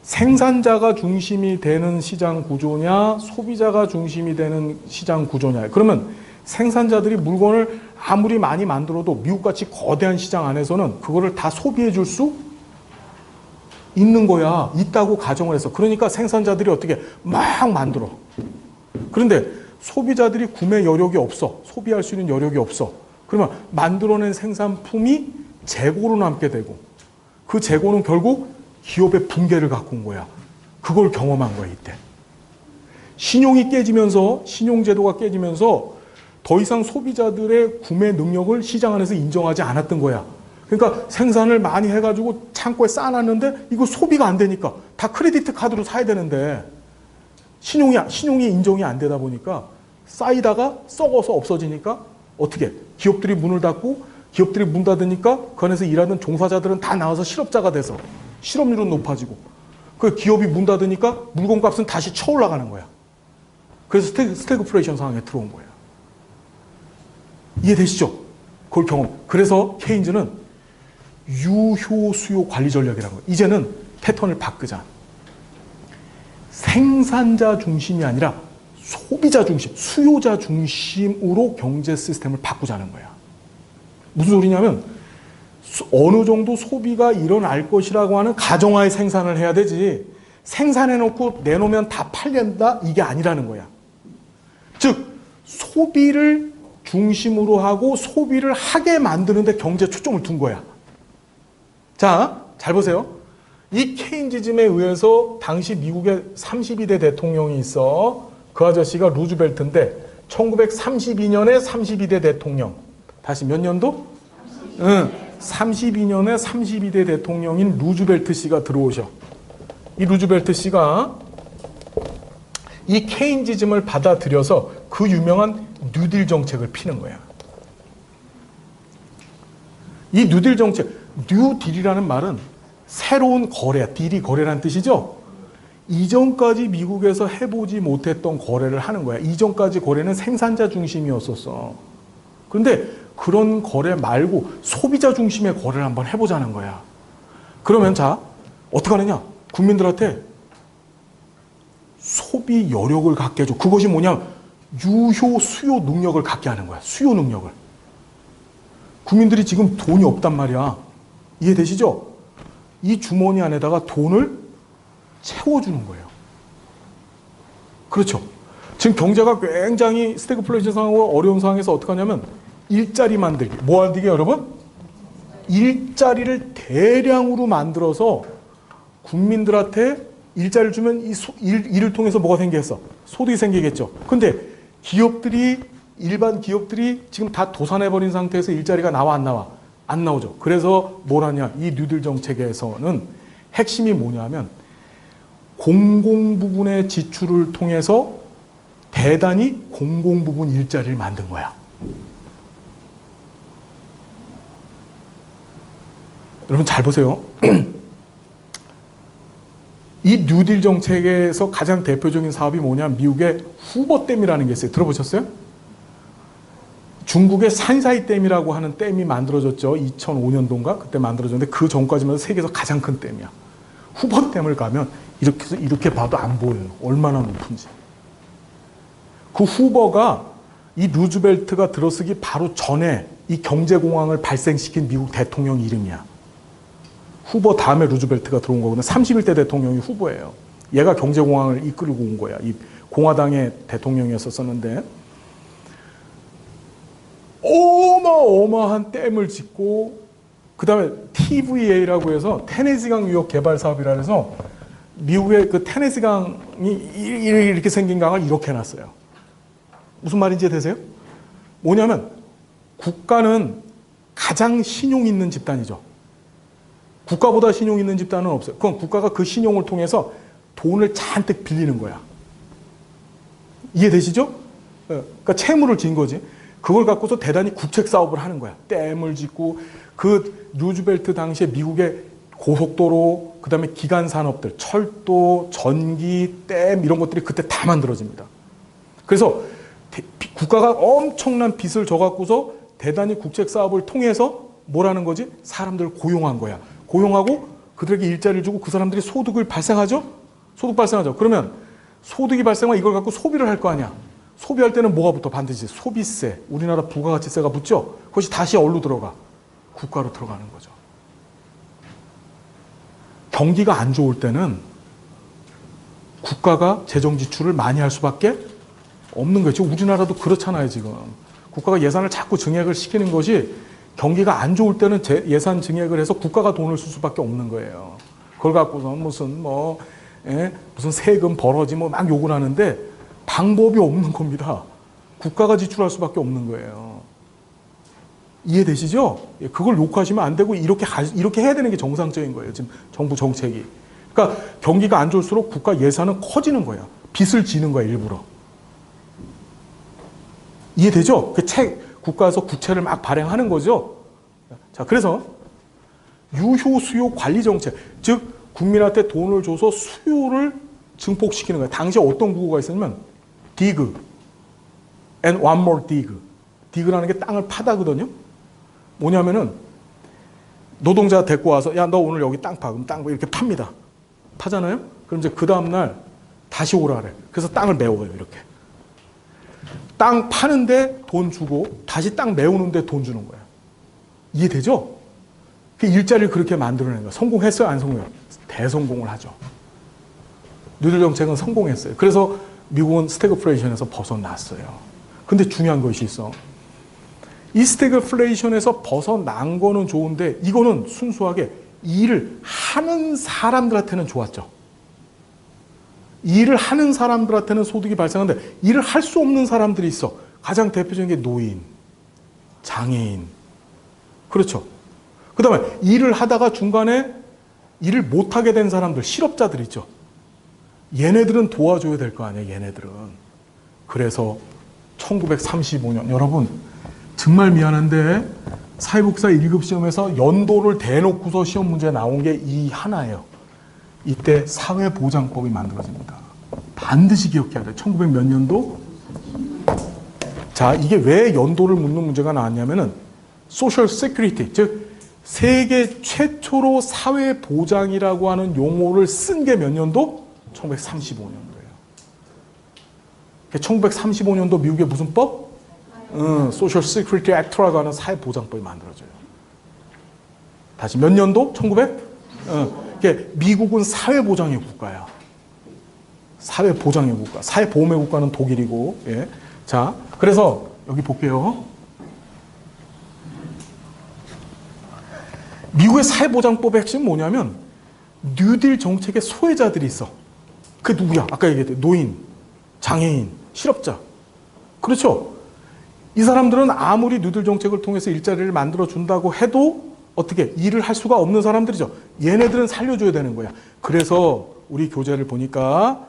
생산자가 중심이 되는 시장 구조냐, 소비자가 중심이 되는 시장 구조냐. 그러면 생산자들이 물건을 아무리 많이 만들어도 미국같이 거대한 시장 안에서는 그거를 다 소비해 줄 수 있는 거야. 있다고 가정을 해서. 그러니까 생산자들이 어떻게 막 만들어. 그런데 소비자들이 구매 여력이 없어. 소비할 수 있는 여력이 없어. 그러면 만들어낸 생산품이 재고로 남게 되고 그 재고는 결국 기업의 붕괴를 갖고 온 거야. 그걸 경험한 거야, 이때. 신용이 깨지면서, 신용제도가 깨지면서 더 이상 소비자들의 구매 능력을 시장 안에서 인정하지 않았던 거야. 그러니까 생산을 많이 해가지고 창고에 쌓아놨는데 이거 소비가 안 되니까 다 크레디트 카드로 사야 되는데 신용이 인정이 안 되다 보니까 쌓이다가 썩어서 없어지니까 어떻게? 기업들이 문을 닫고 기업들이 문 닫으니까 그 안에서 일하는 종사자들은 다 나와서 실업자가 돼서 실업률은 높아지고 그 기업이 문 닫으니까 물건값은 다시 쳐올라가는 거야. 그래서 스태그플레이션 상황에 들어온 거야. 이해되시죠? 그걸 경험. 그래서 케인즈는 유효 수요 관리 전략이라는 거예요. 이제는 패턴을 바꾸자. 생산자 중심이 아니라 소비자 중심, 수요자 중심으로 경제 시스템을 바꾸자는 거야. 무슨 소리냐면 어느 정도 소비가 일어날 것이라고 하는 가정하에 생산을 해야 되지, 생산해놓고 내놓으면 다 팔린다? 이게 아니라는 거야. 즉 소비를 중심으로 하고 소비를 하게 만드는데 경제에 초점을 둔 거야. 자, 잘 보세요. 이 케인지즘에 의해서 당시 미국의 32대 대통령이 있어. 그 아저씨가 루즈벨트인데 1932년에 32대 대통령. 다시 몇 년도? 32년에 32대 대통령인 루즈벨트 씨가 들어오셔. 이 루즈벨트 씨가 이 케인지즘을 받아들여서 그 유명한 뉴딜 정책을 피는 거야. 이 뉴딜 정책, 뉴딜이라는 말은 새로운 거래, 딜이 거래라는 뜻이죠. 이전까지 미국에서 해보지 못했던 거래를 하는 거야. 이전까지 거래는 생산자 중심이었었어. 그런데 그런 거래 말고 소비자 중심의 거래를 한번 해보자는 거야. 그러면 자, 어떻게 하느냐? 국민들한테 소비 여력을 갖게 해줘. 그것이 뭐냐? 유효 수요 능력을 갖게 하는 거야. 수요 능력을. 국민들이 지금 돈이 없단 말이야. 이해되시죠? 이 주머니 안에다가 돈을 채워주는 거예요. 그렇죠. 지금 경제가 굉장히 스태그플레이션 상황으로 어려운 상황에서 어떻게 하냐면 일자리 만들기. 뭐 만들기 여러분? 일자리를 대량으로 만들어서 국민들한테 일자리를 주면 이 일을 통해서 뭐가 생기겠어? 소득이 생기겠죠. 근데 기업들이, 일반 기업들이 지금 다 도산해버린 상태에서 일자리가 나와 안 나와? 안 나오죠. 그래서 뭘 하냐? 이 뉴딜 정책에서는 핵심이 뭐냐면 공공 부분의 지출을 통해서 대단히 공공 부분 일자리를 만든 거야. 여러분 잘 보세요. 이 뉴딜 정책에서 가장 대표적인 사업이 뭐냐면 미국의 후버댐이라는 게 있어요. 들어보셨어요? 중국의 산사이 댐이라고 하는 댐이 만들어졌죠. 2005년도인가? 그때 만들어졌는데 그 전까지만 해도 세계에서 가장 큰 댐이야. 후버댐을 가면 이렇게 봐도 안 보여요. 얼마나 높은지. 그 후버가 이 루즈벨트가 들어서기 바로 전에 이 경제공황을 발생시킨 미국 대통령 이름이야. 후버 다음에 루즈벨트가 들어온 거거든. 31대 대통령이 후보예요. 얘가 경제공황을 이끌고 온 거야. 이 공화당의 대통령이었었는데 어마어마한 댐을 짓고 그 다음에 TVA라고 해서 테네시강 유역 개발 사업이라 해서 미국의 그 테네시강이 이렇게 생긴 강을 이렇게 해놨어요. 무슨 말인지 되세요? 뭐냐면 국가는 가장 신용 있는 집단이죠. 국가보다 신용 있는 집단은 없어요. 그럼 국가가 그 신용을 통해서 돈을 잔뜩 빌리는 거야. 이해되시죠? 그러니까 채무를 진 거지. 그걸 갖고서 대단히 국책 사업을 하는 거야. 댐을 짓고 그 루즈벨트 당시에 미국의 고속도로, 그 다음에 기간 산업들, 철도, 전기, 댐 이런 것들이 그때 다 만들어집니다. 그래서 국가가 엄청난 빚을 져갖고서 대단히 국책 사업을 통해서 뭐라는 거지? 사람들을 고용한 거야. 고용하고 그들에게 일자리를 주고 그 사람들이 소득을 발생하죠? 소득 발생하죠. 그러면 소득이 발생하면 이걸 갖고 소비를 할 거 아니야. 소비할 때는 뭐가 붙어? 반드시 소비세, 우리나라 부가가치세가 붙죠? 그것이 다시 어디로 들어가? 국가로 들어가는 거죠. 경기가 안 좋을 때는 국가가 재정 지출을 많이 할 수밖에 없는 거죠. 우리나라도 그렇잖아요, 지금. 국가가 예산을 자꾸 증액을 시키는 것이 경기가 안 좋을 때는 예산 증액을 해서 국가가 돈을 쓸 수밖에 없는 거예요. 그걸 갖고서 무슨 세금 벌어지 막 욕을 하는데 방법이 없는 겁니다. 국가가 지출할 수밖에 없는 거예요. 이해되시죠? 그걸 욕하시면 안 되고 이렇게 해야 되는 게 정상적인 거예요. 지금 정부 정책이. 그러니까 경기가 안 좋을수록 국가 예산은 커지는 거예요. 빚을 지는 거예요, 일부러. 이해되죠? 국가에서 국채를 막 발행하는 거죠. 자, 그래서 유효 수요 관리 정책, 즉 국민한테 돈을 줘서 수요를 증폭시키는 거예요. 당시에 어떤 구호가 있었냐면 dig and one more dig. 디그라는 게 땅을 파다거든요. 뭐냐면은 노동자 데리고 와서 야, 너 오늘 여기 땅 파. 그럼 땅 이렇게 팝니다. 파잖아요? 그럼 이제 그 다음날 다시 오라 그래. 그래서 땅을 메워요, 이렇게. 땅 파는데 돈 주고 다시 땅 메우는데 돈 주는 거야. 이해되죠? 그 일자리를 그렇게 만들어낸 거야. 성공했어요? 안 성공해요? 대성공을 하죠. 뉴딜 정책은 성공했어요. 그래서 미국은 스태그플레이션에서 벗어났어요. 근데 중요한 것이 있어. 이 스태그플레이션에서 벗어난 거는 좋은데 이거는 순수하게 일을 하는 사람들한테는 좋았죠. 일을 하는 사람들한테는 소득이 발생하는데 일을 할 수 없는 사람들이 있어. 가장 대표적인 게 노인, 장애인. 그렇죠. 그 다음에 일을 하다가 중간에 일을 못하게 된 사람들, 실업자들 있죠. 얘네들은 도와줘야 될 거 아니에요, 얘네들은. 그래서 1935년, 여러분, 정말 미안한데 사회복사 1급 시험에서 연도를 대놓고서 시험 문제 나온 게 이 하나예요. 이때 사회보장법이 만들어집니다. 반드시 기억해야 돼요. 1900 몇 년도? 자, 이게 왜 연도를 묻는 문제가 나왔냐면은 소셜 세큐리티, 즉 세계 최초로 사회보장이라고 하는 용어를 쓴 게 몇 년도? 1935년도예요. 1935년도 미국의 무슨 법? 소셜 세큐리티 액트라고 하는 사회보장법이 만들어져요. 다시 몇 년도? 1900? 미국은 사회보장의 국가야. 사회보장의 국가. 사회보험의 국가는 독일이고. 예. 자, 그래서 여기 볼게요. 미국의 사회보장법의 핵심은 뭐냐면 뉴딜 정책의 소외자들이 있어. 그게 누구야? 아까 얘기했듯이 노인, 장애인, 실업자. 그렇죠? 이 사람들은 아무리 뉴딜 정책을 통해서 일자리를 만들어준다고 해도 어떻게 일을 할 수가 없는 사람들이죠. 얘네들은 살려줘야 되는 거야. 그래서 우리 교재를 보니까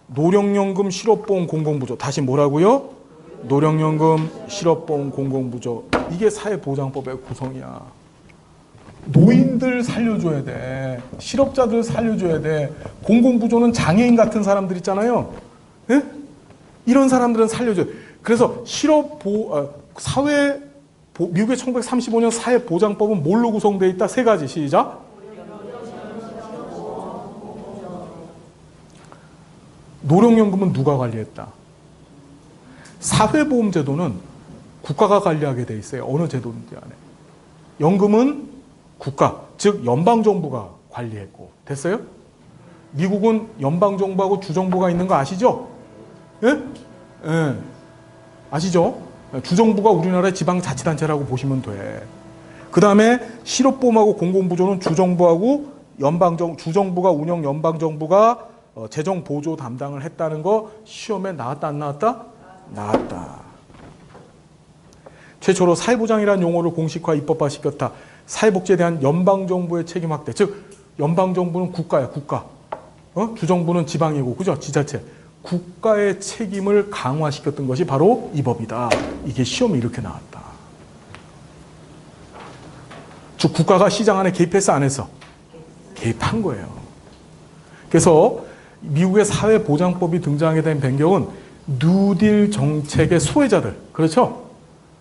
노령연금, 실업보험, 공공부조. 다시 뭐라고요? 노령연금, 실업보험, 공공부조. 이게 사회보장법의 구성이야. 노인들 살려줘야 돼. 실업자들 살려줘야 돼. 공공부조는 장애인 같은 사람들 있잖아요. 예? 이런 사람들은 살려줘야 돼. 그래서 미국의 1935년 사회보장법은 뭘로 구성되어 있다? 세 가지. 시작. 노령연금은 누가 관리했다? 사회보험제도는 국가가 관리하게 돼 있어요. 어느 제도인지 안에. 연금은 국가, 즉 연방정부가 관리했고. 됐어요? 미국은 연방정부하고 주정부가 있는 거 아시죠? 예? 예. 아시죠? 주정부가 우리나라의 지방자치단체라고 보시면 돼. 그 다음에 실업보험하고 공공부조는 주정부하고 주정부가 운영 연방정부가 재정보조 담당을 했다는 거 시험에 나왔다 안 나왔다? 나왔다. 최초로 사회보장이라는 용어를 공식화 입법화시켰다. 사회복지에 대한 연방정부의 책임 확대. 즉 연방정부는 국가야, 국가. 주정부는 지방이고, 그죠? 지자체. 국가의 책임을 강화시켰던 것이 바로 이 법이다. 이게 시험에 이렇게 나왔다. 즉 국가가 시장 안에 개입했어, 안 했어? 개입한 거예요. 그래서 미국의 사회보장법이 등장하게 된 배경은 뉴딜 정책의 소외자들, 그렇죠?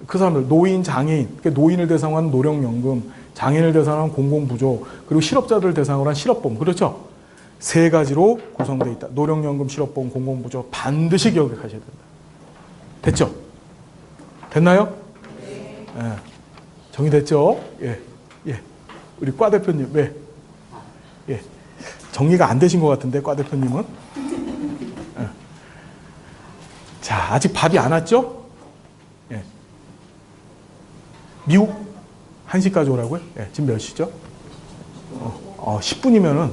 그 사람들, 노인, 장애인, 노인을 대상으로 한 노령연금, 장애인을 대상으로 한 공공부조, 그리고 실업자들을 대상으로 한 실업보험, 그렇죠? 세 가지로 구성되어 있다. 노령연금, 실업보험, 공공부조 반드시 기억하셔야 된다. 됐죠? 됐나요? 네. 예. 정리됐죠? 예. 예. 우리 과 대표님, 왜? 예. 정리가 안 되신 것 같은데, 과 대표님은? 예. 자, 아직 밥이 안 왔죠? 예. 미국 1시까지 오라고요? 예. 지금 몇 시죠? 10분이면은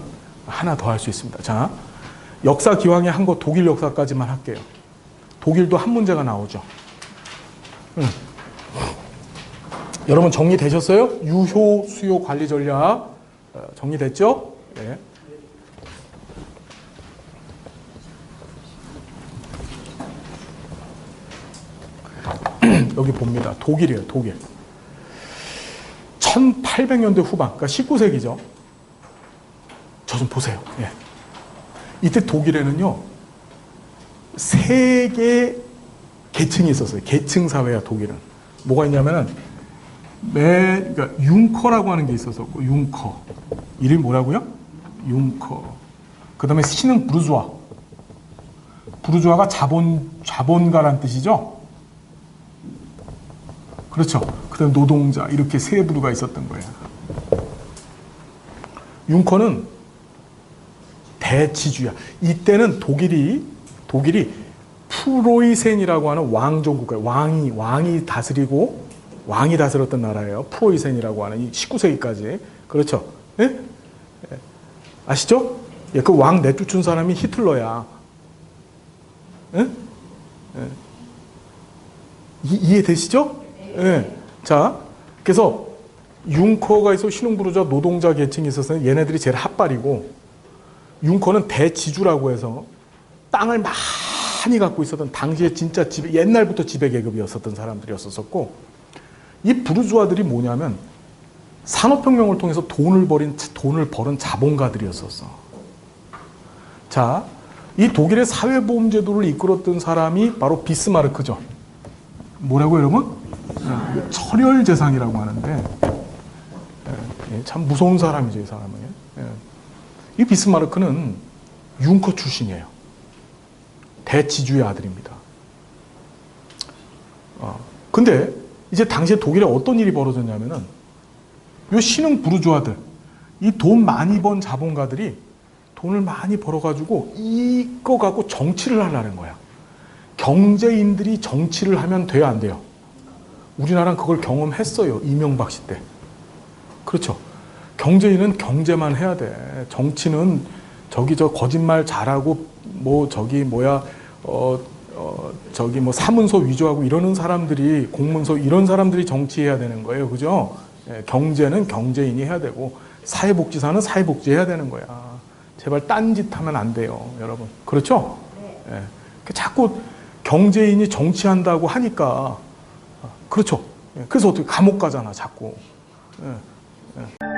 하나 더 할 수 있습니다. 자, 역사 기왕에 한 거 독일 역사까지만 할게요. 독일도 한 문제가 나오죠. 여러분 정리되셨어요? 유효 수요 관리 전략 정리됐죠? 네. 여기 봅니다. 독일이에요, 독일. 1800년대 후반, 그러니까 19세기죠. 저 좀 보세요. 예. 이때 독일에는요, 세 개의 계층이 있었어요. 계층 사회야, 독일은. 뭐가 있냐면은 그러니까 융커라고 하는 게 있었었고, 융커. 이름이 뭐라고요? 융커. 그 다음에 신흥 부르주아. 부르주아가 자본가란 뜻이죠? 그렇죠. 그 다음에 노동자. 이렇게 세 부류가 있었던 거예요. 융커는 대지주야. 이때는 독일이 프로이센이라고 하는 왕정국가예요. 왕이 다스렸던 나라예요. 프로이센이라고 하는 이 19세기까지. 그렇죠. 예? 예. 아시죠? 예, 그 왕 내쫓은 사람이 히틀러야. 예? 예. 이해되시죠? 예. 자, 그래서 융커가 있어 신흥부르주아 노동자 계층이 있어서 얘네들이 제일 핫발이고, 융커는 대지주라고 해서 땅을 많이 갖고 있었던 당시에 진짜 옛날부터 지배계급이었었던 사람들이었었고, 이 부르주아들이 뭐냐면 산업혁명을 통해서 돈을 벌은 자본가들이었었어. 자, 이 독일의 사회보험제도를 이끌었던 사람이 바로 비스마르크죠. 뭐라고 여러분? 철혈재상이라고 하는데, 참 무서운 사람이죠, 이 사람은. 이 비스마르크는 융커 출신이에요. 대지주의 아들입니다. 근데 이제 당시에 독일에 어떤 일이 벌어졌냐면은 요 신흥 부르주아들, 이 돈 많이 번 자본가들이 돈을 많이 벌어가지고 이거 갖고 정치를 하려는 거야. 경제인들이 정치를 하면 돼요, 안 돼요? 우리나라는 그걸 경험했어요, 이명박 씨 때. 그렇죠. 경제인은 경제만 해야 돼. 정치는 거짓말 잘하고 사문서 위조하고 이러는 사람들이, 공문서 이런 사람들이 정치해야 되는 거예요. 그죠? 예, 경제는 경제인이 해야 되고 사회복지사는 사회복지해야 되는 거야. 제발 딴짓 하면 안 돼요, 여러분. 그렇죠? 예, 자꾸 경제인이 정치한다고 하니까, 그렇죠. 예, 그래서 어떻게 감옥 가잖아, 자꾸. 예, 예.